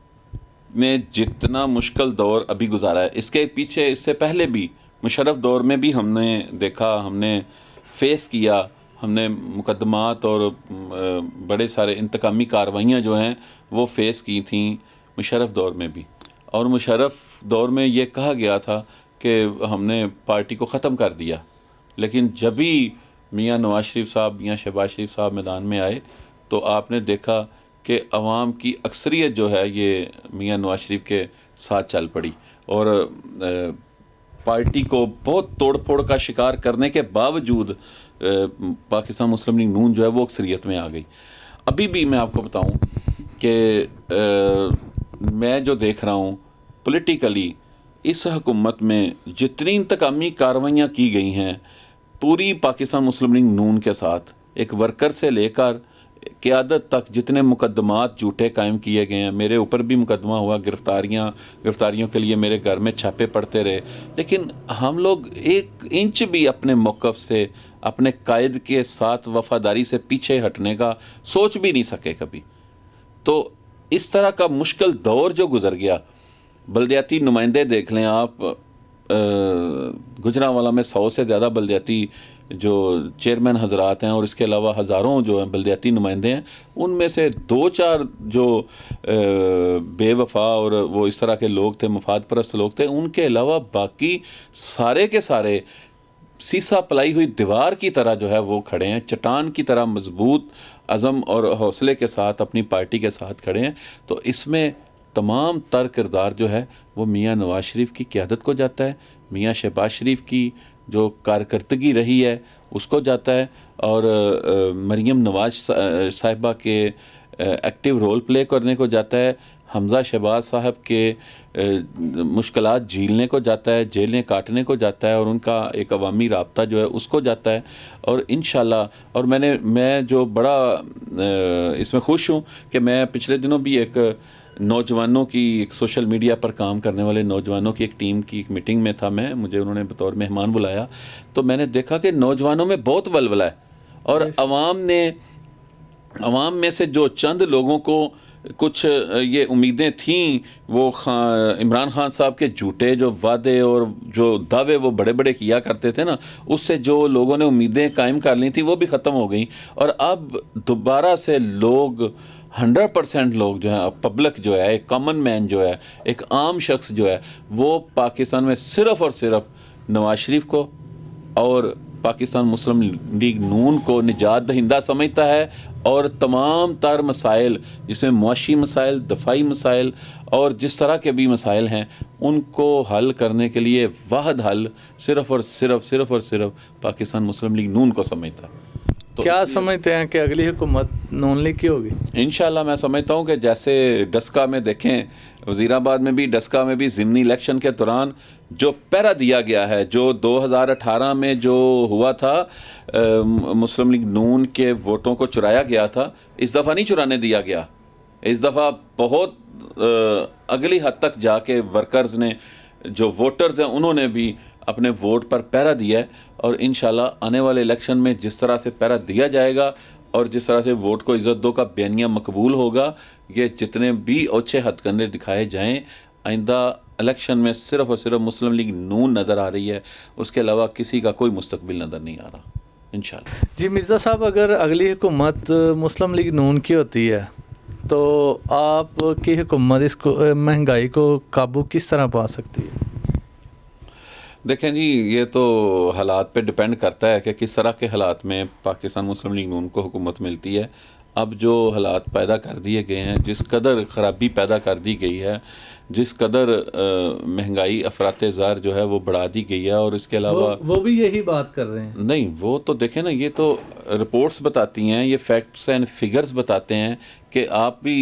ने जितना मुश्किल दौर अभी गुजारा है, इसके पीछे इससे पहले भी मुशर्रफ दौर में भी हमने देखा, हमने फेस किया, हमने मुकदमात और बड़े सारे इंतकामी कार्रवाइयाँ जो हैं वो फेस की थी मुशर्रफ दौर में भी। और मुशर्रफ दौर में ये कहा गया था कि हमने पार्टी को ख़त्म कर दिया, लेकिन जब भी मियाँ नवाज़ शरीफ साहब, मियाँ शहबाज शरीफ साहब मैदान में आए तो आपने देखा कि अवाम की अक्सरियत जो है ये मियाँ नवाज़ शरीफ के साथ चल पड़ी और पार्टी को बहुत तोड़ फोड़ का शिकार करने के बावजूद पाकिस्तान मुस्लिम लीग नून जो है वो अक्सरियत में आ गई। अभी भी मैं आपको बताऊं कि मैं जो देख रहा हूं पॉलिटिकली इस हुकूमत में जितनी इंतकामी कार्रवाइयाँ की गई हैं पूरी पाकिस्तान मुस्लिम लीग नून के साथ, एक वर्कर से लेकर क़यादत तक जितने मुकदमात झूठे कायम किए गए हैं, मेरे ऊपर भी मुकदमा हुआ, गिरफ्तारियों के लिए मेरे घर में छापे पड़ते रहे, लेकिन हम लोग एक इंच भी अपने मौक़िफ़ से, अपने कायद के साथ वफ़ादारी से पीछे हटने का सोच भी नहीं सके कभी। तो इस तरह का मुश्किल दौर जो गुज़र गया, बल्दियाती नुमाइंदे देख लें आप, गुजरांवाला में 100 से ज़्यादा बल्दियाती जो चेयरमैन हजरात हैं और इसके अलावा हज़ारों जो हैं बल्दियाती नुमाइंदे हैं, उनमें से 2-4 जो बेवफा और वो इस तरह के लोग थे, मुफाद परस्त लोग थे, उनके अलावा बाकी सारे के सारे सीसा पलाई हुई दीवार की तरह जो है वो खड़े हैं, चट्टान की तरह मजबूत अज़म और हौसले के साथ अपनी पार्टी के साथ खड़े हैं। तो इसमें तमाम तर किरदार जो है वो मियाँ नवाज़ शरीफ की क़यादत को जाता है, मियाँ शहबाज शरीफ की जो कारकर्दगी रही है उसको जाता है, और मरीम नवाज़ साहिबा के एक्टिव रोल प्ले करने को जाता है, हमज़ा शहबाज साहब के मुश्किलात झेलने को जाता है, जेलें काटने को जाता है, और उनका एक अवामी राब्ता जो है उसको जाता है। और इंशाल्लाह, और मैं जो बड़ा इसमें खुश हूँ कि मैं पिछले दिनों भी एक नौजवानों की, एक सोशल मीडिया पर काम करने वाले नौजवानों की एक टीम की एक मीटिंग में था मैं, मुझे उन्होंने बतौर मेहमान बुलाया, तो मैंने देखा कि नौजवानों में बहुत वलवला है, और अवाम में से जो चंद लोगों को कुछ ये उम्मीदें थीं, वो इमरान खान साहब के झूठे जो वादे और जो दावे वो बड़े बड़े किया करते थे ना, उससे जो लोगों ने उम्मीदें कायम कर ली थी वो भी ख़त्म हो गई। और अब दोबारा से लोग 100% लोग जो हैं, पब्लिक जो है, एक कॉमन मैन जो है, एक आम शख्स जो है, वो पाकिस्तान में सिर्फ़ और सिर्फ नवाज़ शरीफ को और पाकिस्तान मुस्लिम लीग नून को निजात दहिंदा समझता है, और तमाम तर मसाइल जिसमें मुआशी मसाइल, दफ़ाई मसाइल और जिस तरह के भी मसाइल हैं उनको हल करने के लिए वाहिद हल सिर्फ़ और सिर्फ पाकिस्तान मुस्लिम लीग नून को समझता है। तो क्या समझते हैं कि अगली हुकूमत नून लीग की होगी? इंशाल्लाह मैं समझता हूँ कि जैसे डस्का में देखें, वज़ीराबाद में भी, डस्का में भी ज़िमनी इलेक्शन के दौरान जो पहरा दिया गया है, जो 2018 में जो हुआ था, मुस्लिम लीग नून के वोटों को चुराया गया था, इस दफ़ा नहीं चुराने दिया गया। इस दफ़ा बहुत अगली हद तक जाके वर्कर्स ने, जो वोटर्स हैं, उन्होंने भी अपने वोट पर पहरा दिया है, और इंशाल्लाह आने वाले इलेक्शन में जिस तरह से पहरा दिया जाएगा और जिस तरह से वोट को इज़्ज़त दो का बयानिया मकबूल होगा, ये जितने भी ओछे हथकंडे दिखाए जाएं, आइंदा इलेक्शन में सिर्फ़ और सिर्फ मुस्लिम लीग नून नज़र आ रही है, उसके अलावा किसी का कोई मुस्तकबिल नज़र नहीं आ रहा इंशाल्लाह। जी मिर्ज़ा साहब, अगर अगली हुकूमत मुस्लिम लीग नून की होती है तो आपकी हुकूमत इसको महंगाई को काबू किस तरह पा सकती है? देखें जी, ये तो हालात पे डिपेंड करता है कि किस तरह के हालात में पाकिस्तान मुस्लिम लीग नून को हुकूमत मिलती है। अब जो हालात पैदा कर दिए गए हैं, जिस कदर ख़राबी पैदा कर दी गई है, जिस कदर महंगाई अफराते ज़र जो है वो बढ़ा दी गई है, और इसके अलावा वो भी यही बात कर रहे हैं। नहीं, वो तो देखें ना, ये तो रिपोर्ट्स बताती हैं, ये फैक्ट्स एंड फिगर्स बताते हैं कि आप भी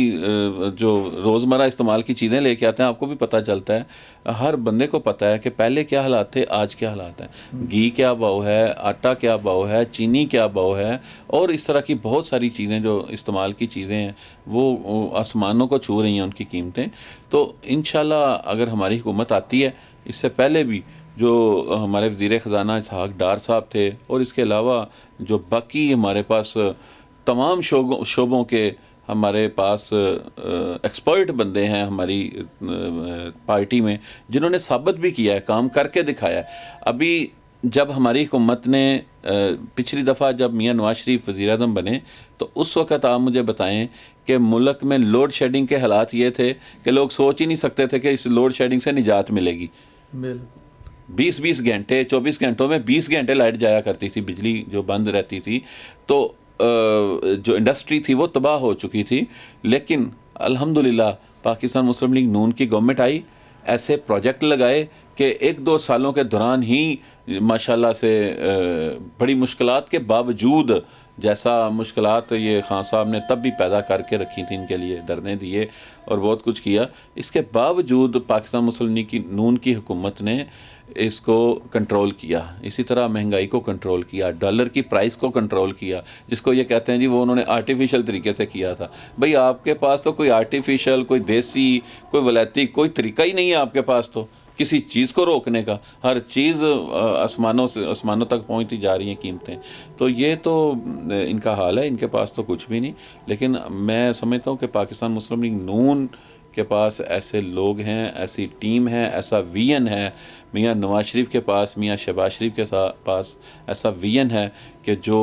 जो रोज़मर्रा इस्तेमाल की चीज़ें लेके आते हैं, आपको भी पता चलता है, हर बंदे को पता है कि पहले क्या हालात थे, आज क्या हालात हैं। घी क्या भाव है, आटा क्या भाव है, चीनी क्या भाव है, और इस तरह की बहुत सारी चीज़ें जो इस्तेमाल की चीज़ें हैं वो आसमानों को छू रही हैं उनकी कीमतें। तो इंशाल्लाह अगर हमारी हुकूमत आती है, इससे पहले भी जो हमारे वज़ीर ख़ज़ाना इसहाक़ डार साहब थे, और इसके अलावा जो बाकी हमारे पास तमाम शोबों के हमारे पास एक्सपर्ट बंदे हैं हमारी पार्टी में, जिन्होंने साबित भी किया है, काम करके दिखाया है। अभी जब हमारी हुकूमत ने पिछली दफ़ा जब मियां नवाज शरीफ वज़ीर-ए-आज़म बने, तो उस वक़्त आप मुझे बताएं कि मुल्क में लोड शेडिंग के हालात ये थे कि लोग सोच ही नहीं सकते थे कि इस लोड शेडिंग से निजात मिलेगी। 20-20 घंटे, 24 घंटों में 20 घंटे लाइट जाया करती थी, बिजली जो बंद रहती थी, तो जो इंडस्ट्री थी वो तबाह हो चुकी थी। लेकिन अल्हम्दुलिल्लाह पाकिस्तान मुस्लिम लीग नून की गवर्नमेंट आई, ऐसे प्रोजेक्ट लगाए कि 1-2 सालों के दौरान ही माशाल्लाह से बड़ी मुश्किलात के बावजूद, जैसा मुश्किलात ये खान साहब ने तब भी पैदा करके रखी थी, इनके लिए धरने दिए और बहुत कुछ किया, इसके बावजूद पाकिस्तान मुस्लिम लीग की नून की हुकूमत ने इसको कंट्रोल किया। इसी तरह महंगाई को कंट्रोल किया, डॉलर की प्राइस को कंट्रोल किया, जिसको ये कहते हैं जी वो उन्होंने आर्टिफिशियल तरीके से किया था। भाई आपके पास तो कोई आर्टिफिशियल, कोई देसी, कोई वलैती कोई तरीका ही नहीं है आपके पास तो किसी चीज़ को रोकने का। हर चीज़ आसमानों तक पहुंचती जा रही हैं कीमतें। तो ये तो इनका हाल है, इनके पास तो कुछ भी नहीं। लेकिन मैं समझता हूँ कि पाकिस्तान मुस्लिम लीग नून के पास ऐसे लोग हैं, ऐसी टीम है, ऐसा विजन है, मियां नवाज शरीफ के पास, मियां शहबाज शरीफ के पास ऐसा विजन है कि जो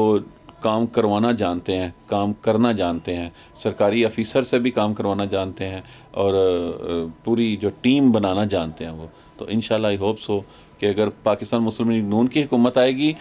काम करवाना जानते हैं, काम करना जानते हैं, सरकारी अफिसर से भी काम करवाना जानते हैं, और पूरी जो टीम बनाना जानते हैं वो। तो इंशाल्लाह आई होप सो कि अगर पाकिस्तान मुस्लिम लीग नून की हुकूमत आएगी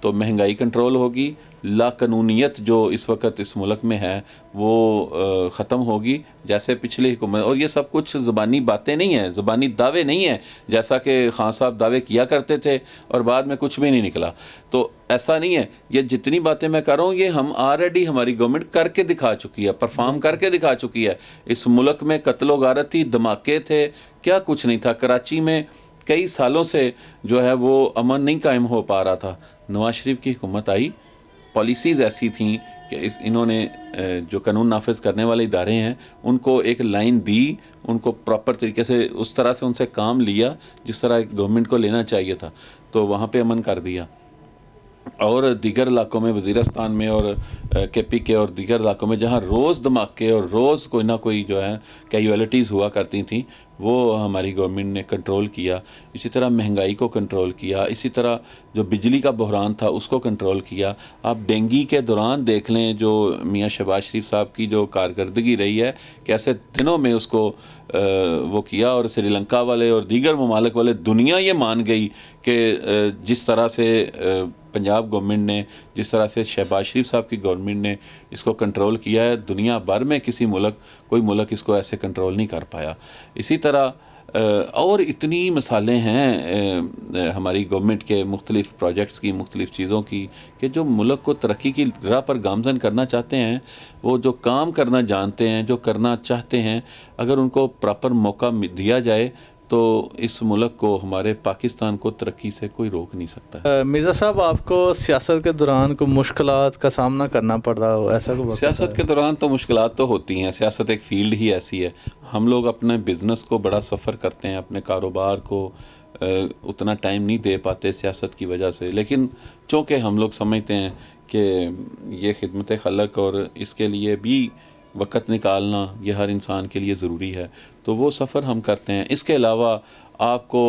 तो महंगाई कंट्रोल होगी, लाकानूनियत जो इस वक्त इस मुल्क में है वो ख़त्म होगी, जैसे पिछली हुकूमत। और ये सब कुछ ज़बानी बातें नहीं हैं, ज़बानी दावे नहीं हैं, जैसा कि खान साहब दावे किया करते थे और बाद में कुछ भी नहीं निकला। तो ऐसा नहीं है, ये जितनी बातें मैं कर रहा हूँ ये हम ऑलरेडी हमारी गवर्नमेंट करके दिखा चुकी है, परफॉर्म करके दिखा चुकी है। इस मुल्क में कत्लो गारत थी, धमाके थे, क्या कुछ नहीं था। कराची में कई सालों से जो है वो अमन नहीं कायम हो पा रहा था। नवाज शरीफ की हुकूमत आई, पॉलिसीज़ ऐसी थी कि इन्होंने जो कानून नाफिज करने वाले इदारे हैं उनको एक लाइन दी, उनको प्रॉपर तरीके से उस तरह से उनसे काम लिया जिस तरह गवर्नमेंट को लेना चाहिए था, तो वहाँ पे अमन कर दिया। और दीगर इलाकों में, वज़ीरस्तान में और KP के और दीगर इलाकों में जहाँ रोज़ धमाके और रोज़ कोई ना कोई जो है कैजुअलिटीज़ हुआ करती थी, वो हमारी गवर्नमेंट ने कंट्रोल किया। इसी तरह महंगाई को कंट्रोल किया, इसी तरह जो बिजली का बहरान था उसको कंट्रोल किया। आप डेंगी के दौरान देख लें जो मियां शहबाज शरीफ साहब की जो कारकर्दगी रही है, कैसे दिनों में उसको वो किया, और श्रीलंका वाले और दीगर ममालिक वाले दुनिया ये मान गई कि जिस तरह से पंजाब गवर्नमेंट ने, जिस तरह से शहबाज शरीफ साहब की गवर्नमेंट ने इसको कंट्रोल किया है, दुनिया भर में कोई मुल्क इसको ऐसे कंट्रोल नहीं कर पाया। इसी तरह और इतनी मिसालें हैं हमारी गवर्नमेंट के मुख्तलिफ़ प्रोजेक्ट्स की, मुख्तलिफ़ चीज़ों की, कि जो मुल्क को तरक्की की राह पर गामज़न करना चाहते हैं, वो जो काम करना जानते हैं, जो करना चाहते हैं, अगर उनको प्रॉपर मौका दिया जाए तो इस मुल्क को, हमारे पाकिस्तान को तरक्की से कोई रोक नहीं सकता। मिर्ज़ा साहब, आपको सियासत के दौरान कोई मुश्किलात का सामना करना पड़ रहा हो, ऐसा कोई? सियासत के दौरान तो मुश्किलात तो होती हैं, सियासत एक फ़ील्ड ही ऐसी है। हम लोग अपने बिज़नेस को बड़ा सफ़र करते हैं, अपने कारोबार को उतना टाइम नहीं दे पाते सियासत की वजह से, लेकिन चूँकि हम लोग समझते हैं कि ये खिदमत खलक और इसके लिए भी वक़्त निकालना ये हर इंसान के लिए ज़रूरी है, तो वो सफ़र हम करते हैं। इसके अलावा आपको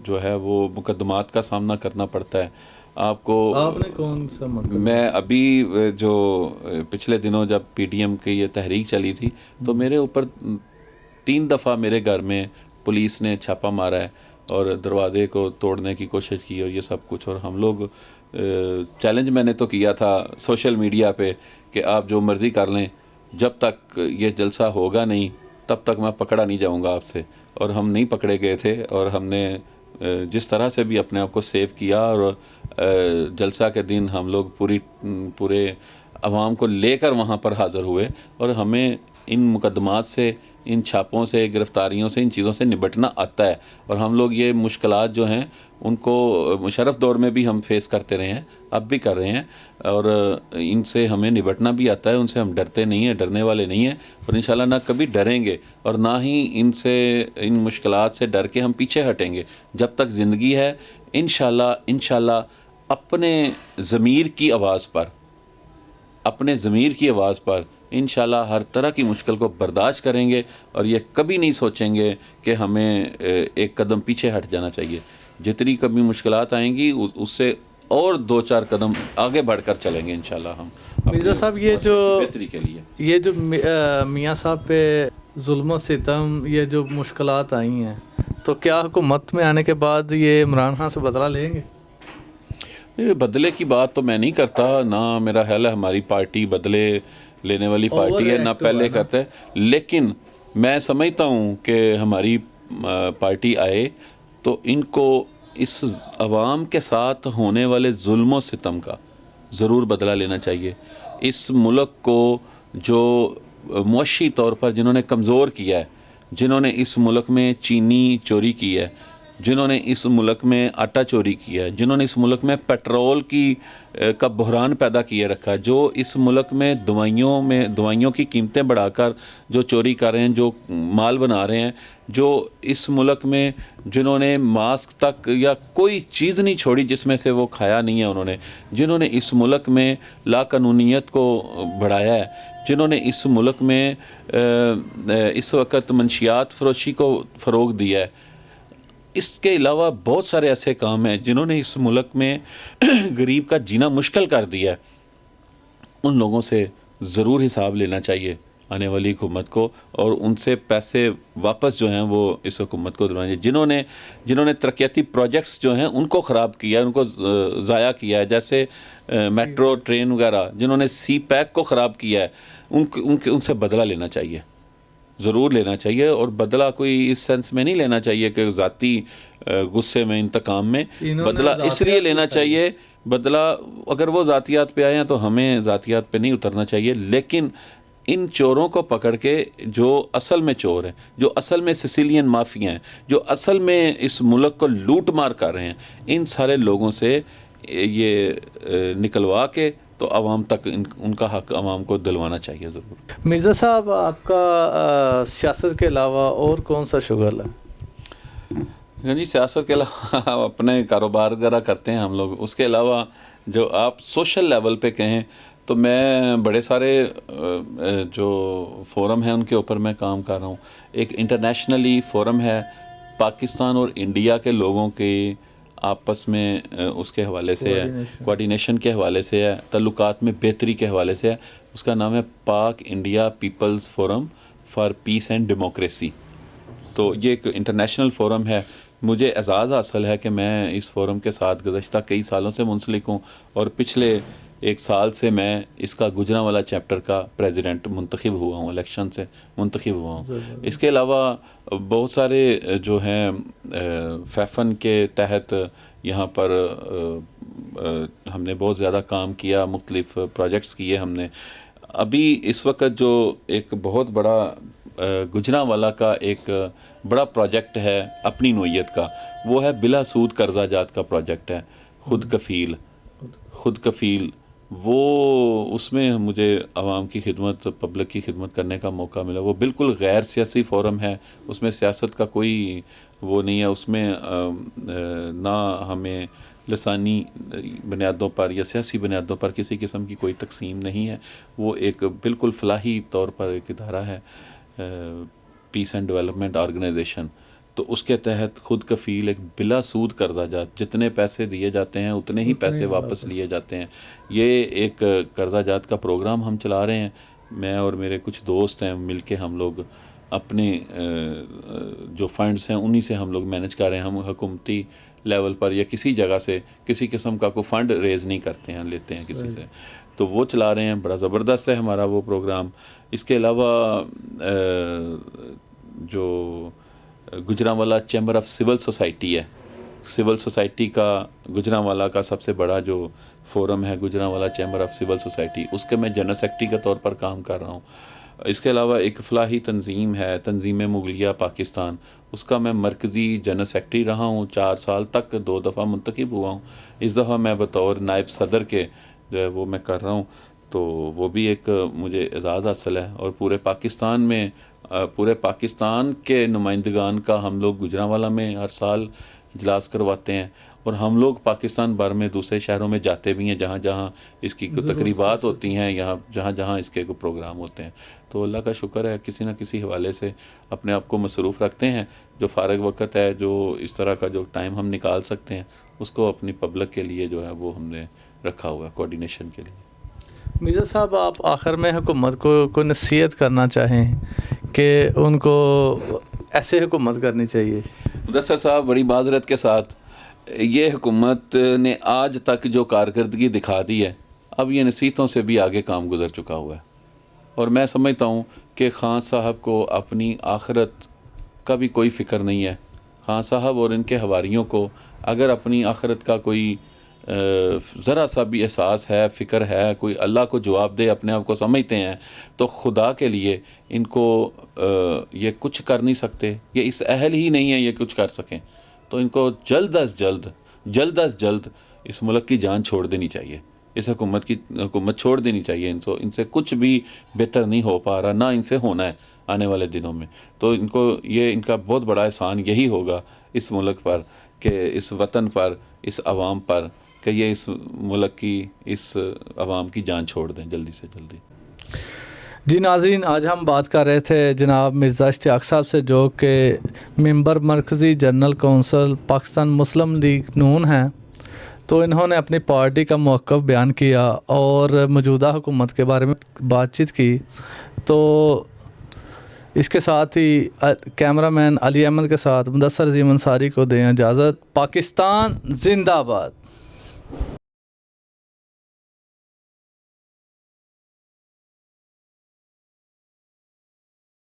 जो है वो मुकदमात का सामना करना पड़ता है। आपने कौन सा मैं अभी जो पिछले दिनों जब PDM की ये तहरीक चली थी, तो मेरे ऊपर 3 दफ़ा मेरे घर में पुलिस ने छापा मारा है और दरवाज़े को तोड़ने की कोशिश की और ये सब कुछ। और हम लोग चैलेंज मैंने तो किया था सोशल मीडिया पे कि आप जो मर्ज़ी कर लें, जब तक ये जलसा होगा नहीं तब तक मैं पकड़ा नहीं जाऊंगा आपसे। और हम नहीं पकड़े गए थे, और हमने जिस तरह से भी अपने आप को सेव किया, और जलसा के दिन हम लोग पूरे आवाम को लेकर वहाँ पर हाज़िर हुए, और हमें इन मुकदमात से, इन छापों से, गिरफ़्तारियों से, इन चीज़ों से निपटना आता है। और हम लोग ये मुश्किलात जो हैं उनको मुशर्रफ दौर में भी हम फेस करते रहे हैं, अब भी कर रहे हैं, और इनसे हमें निपटना भी आता है। उनसे हम डरते नहीं हैं, डरने वाले नहीं हैं, और इंशाल्लाह ना कभी डरेंगे, और ना ही इन मुश्किलात से डर के हम पीछे हटेंगे। जब तक ज़िंदगी है इंशाल्लाह अपने ज़मीर की आवाज़ पर इंशाल्लाह हर तरह की मुश्किल को बर्दाश्त करेंगे, और ये कभी नहीं सोचेंगे कि हमें एक कदम पीछे हट जाना चाहिए। जितनी कभी मुश्किलात आएंगी उससे और 2-4 कदम आगे बढ़कर चलेंगे इंशाल्लाह हम मिर्ज़ा साहब, ये जो बेहतरी के लिए। ये जो मियाँ साहब पे जुल्म सितम, ये जो मुश्किलात आई हैं, तो क्या हुकूमत में आने के बाद ये इमरान खान से बदला लेंगे? ये बदले की बात तो मैं नहीं करता, ना मेरा ख्याल है हमारी पार्टी बदले लेने वाली पार्टी है, ना पहले करते हैं। लेकिन मैं समझता हूँ कि हमारी पार्टी आए तो इनको इस आवाम के साथ होने वाले जुल्म और सितम का ज़रूर बदला लेना चाहिए। इस मुल्क को जो मुआशी तौर पर जिन्होंने कमज़ोर किया है, जिन्होंने इस मुल्क में चीनी चोरी की है, जिन्होंने इस मुल्क में आटा चोरी किया है, जिन्होंने इस मुल्क में पेट्रोल का बहरान पैदा किए रखा है, जो इस मुल्क में दवाइयों की कीमतें बढ़ाकर जो चोरी कर रहे हैं, जो माल बना रहे हैं, जो इस मुल्क में जिन्होंने मास्क तक या कोई चीज़ नहीं छोड़ी जिसमें से वो खाया नहीं है उन्होंने, जिन्होंने इस मुल्क में लाकानूनियत को बढ़ाया है, जिन्होंने इस मुल्क में इस वक्त मंशियात फरोशी को फ़रोग दिया है। इसके अलावा बहुत सारे ऐसे काम हैं जिन्होंने इस मुल्क में गरीब का जीना मुश्किल कर दिया है। उन लोगों से ज़रूर हिसाब लेना चाहिए आने वाली हुकूमत को, और उनसे पैसे वापस जो हैं वो इस हुकूमत को दिलवाएंगे। जिन्होंने तरक्याती प्रोजेक्ट्स जो हैं उनको ख़राब किया है, उनको ज़ाया किया है, जैसे मेट्रो ट्रेन वगैरह, जिन्होंने सी पैक को ख़राब किया है, उनसे बदला लेना चाहिए, ज़रूर लेना चाहिए। और बदला कोई इस सेंस में नहीं लेना चाहिए कि ज़ाती गुस्से में, इंतकाम में, बदला इसलिए लेना चाहिए, बदला अगर वो ज़ातियात पे आए हैं तो हमें ज़ातियात पे नहीं उतरना चाहिए। लेकिन इन चोरों को पकड़ के, जो असल में चोर हैं, जो असल में सिसिलियन माफिया हैं, जो असल में इस मुल्क को लूट मार कर रहे हैं, इन सारे लोगों से ये निकलवा के तो आवाम तक उनका हक आवाम को दिलवाना चाहिए ज़रूर। मिर्ज़ा साहब, आपका सियासत के अलावा और कौन सा शुगल है? जी, सियासत के अलावा अपने कारोबार वगैरह करते हैं हम लोग। उसके अलावा जो आप सोशल लेवल पे कहें तो मैं बड़े सारे जो फोरम हैं उनके ऊपर मैं काम कर रहा हूँ। एक इंटरनेशनली फोरम है पाकिस्तान और इंडिया के लोगों के आपस में उसके हवाले से है, कोऑर्डिनेशन के हवाले से है, ताल्लुकात में बेहतरी के हवाले से है। उसका नाम है Pak India people's forum for peace and democracy. तो ये एक इंटरनेशनल फोरम है। मुझे एजाज़ हासिल है कि मैं इस फोरम के साथ गुज़श्ता कई सालों से मुंसलिक हूँ, और पिछले 1 साल से मैं इसका गुजरांवाला चैप्टर का प्रेसिडेंट मुंतखब हुआ हूँ, इलेक्शन से मुंतखब हुआ हूँ। इसके अलावा बहुत सारे जो हैं फैफन के तहत यहाँ पर हमने बहुत ज़्यादा काम किया, मुख्तलिफ प्रोजेक्ट्स किए हमने। अभी इस वक्त जो एक बहुत बड़ा गुजरांवाला का एक बड़ा प्रोजेक्ट है अपनी नोयत का, वो है बिला सूद कर्जा जात का प्रोजेक्ट है, खुद कफ़ील। वो उसमें मुझे आवाम की खिदमत, पब्लिक की खिदमत करने का मौका मिला। वो बिल्कुल गैर सियासी फ़ोरम है, उसमें सियासत का कोई वो नहीं है। उसमें ना हमें लसानी बुनियादों पर या सियासी बुनियादों पर किसी किस्म की कोई तकसीम नहीं है। वो एक बिल्कुल फलाही तौर पर एक इदारा है, पीस एंड डेवलपमेंट ऑर्गेनाइजेशन। तो उसके तहत खुद कफ़ील एक बिला सूद कर्जा जात, जितने पैसे दिए जाते हैं उतने ही पैसे वापस लिए जाते हैं। ये एक कर्जा जात का प्रोग्राम हम चला रहे हैं। मैं और मेरे कुछ दोस्त हैं, मिलके हम लोग अपने जो फंड्स हैं उन्हीं से हम लोग मैनेज कर रहे हैं। हम हुकूमती लेवल पर या किसी जगह से किसी किस्म का कोई फ़ंड रेज़ नहीं करते हैं, लेते हैं किसी से, तो वो चला रहे हैं। बड़ा ज़बरदस्त है हमारा वो प्रोग्राम। इसके अलावा जो Gujranwala chamber of civil society है, सिविल सोसाइटी का गुजरांवाला का सबसे बड़ा जो फोरम है Gujranwala chamber of civil society, उसके मैं जनरल सेक्रेटरी के तौर पर काम कर रहा हूँ। इसके अलावा एक फलाही तंजीम है, तंजीम मुगलिया पाकिस्तान, उसका मैं मरकज़ी जनरल सेक्रेटरी रहा हूँ 4 साल तक, 2 दफ़ा मुंतखब हुआ हूँ। इस दफ़ा मैं बतौर नायब सदर के जो है वो मैं कर रहा हूँ, तो वो भी एक मुझे एजाज़ हासिल है। और पूरे पाकिस्तान में पूरे पाकिस्तान के नुमाइंदगान का हम लोग गुजरांवाला में हर साल इजलास करवाते हैं, और हम लोग पाकिस्तान भर में दूसरे शहरों में जाते भी हैं जहाँ जहाँ इसकी तकरीबात होती हैं, यहाँ जहाँ जहाँ इसके को प्रोग्राम होते हैं। तो अल्लाह का शुक्र है किसी न किसी हवाले से अपने आप को मसरूफ़ रखते हैं। जो फ़ारग वक़्त है, जो इस तरह का जो टाइम हम निकाल सकते हैं, उसको अपनी पब्लिक के लिए जो है वो हमने रखा हुआ है, कोऑर्डिनेशन के लिए। मिर्ज़ा साहब, आप आखिर में हुकूमत को नसीहत करना चाहें कि उनको ऐसे हुकूमत करनी चाहिए? मुदस्सर साहब, बड़ी माज़रत के साथ, ये हुकूमत ने आज तक जो कारकर्दगी दिखा दी है, अब ये नसीहतों से भी आगे काम गुजर चुका हुआ है। और मैं समझता हूँ कि खान साहब को अपनी आखिरत का भी कोई फ़िक्र नहीं है। खान साहब और इनके हवारियों को अगर अपनी आखिरत का कोई ज़रा सा भी एहसास है, फ़िक्र है, कोई अल्लाह को जवाब दे अपने आप को समझते हैं, तो खुदा के लिए इनको ये कुछ कर नहीं सकते, ये इस अहल ही नहीं है ये कुछ कर सकें। तो इनको जल्द अज जल्द इस मुल्क की जान छोड़ देनी चाहिए, इस हुकूमत छोड़ देनी चाहिए। इनसे कुछ भी बेहतर नहीं हो पा रहा, ना इनसे होना है आने वाले दिनों में। तो इनका बहुत बड़ा एहसान यही होगा इस मुल्क पर, कि इस वतन पर, इस आवाम पर, कि ये इस मुल्क की, इस आवाम की जान छोड़ दें जल्दी से जल्दी। जी नाज़रीन, आज हम बात कर रहे थे जनाब मिर्ज़ा इश्तियाक साहब से, जो कि मेंबर मरकज़ी जनरल कौंसिल पाकिस्तान मुस्लिम लीग नून हैं। तो इन्होंने अपनी पार्टी का मौक़िफ़ बयान किया और मौजूदा हुकूमत के बारे में बातचीत की। तो इसके साथ ही कैमरामैन अली अहमद के साथ मुदस्सर अज़ीम अंसारी को दें इजाज़त। पाकिस्तान जिंदाबाद।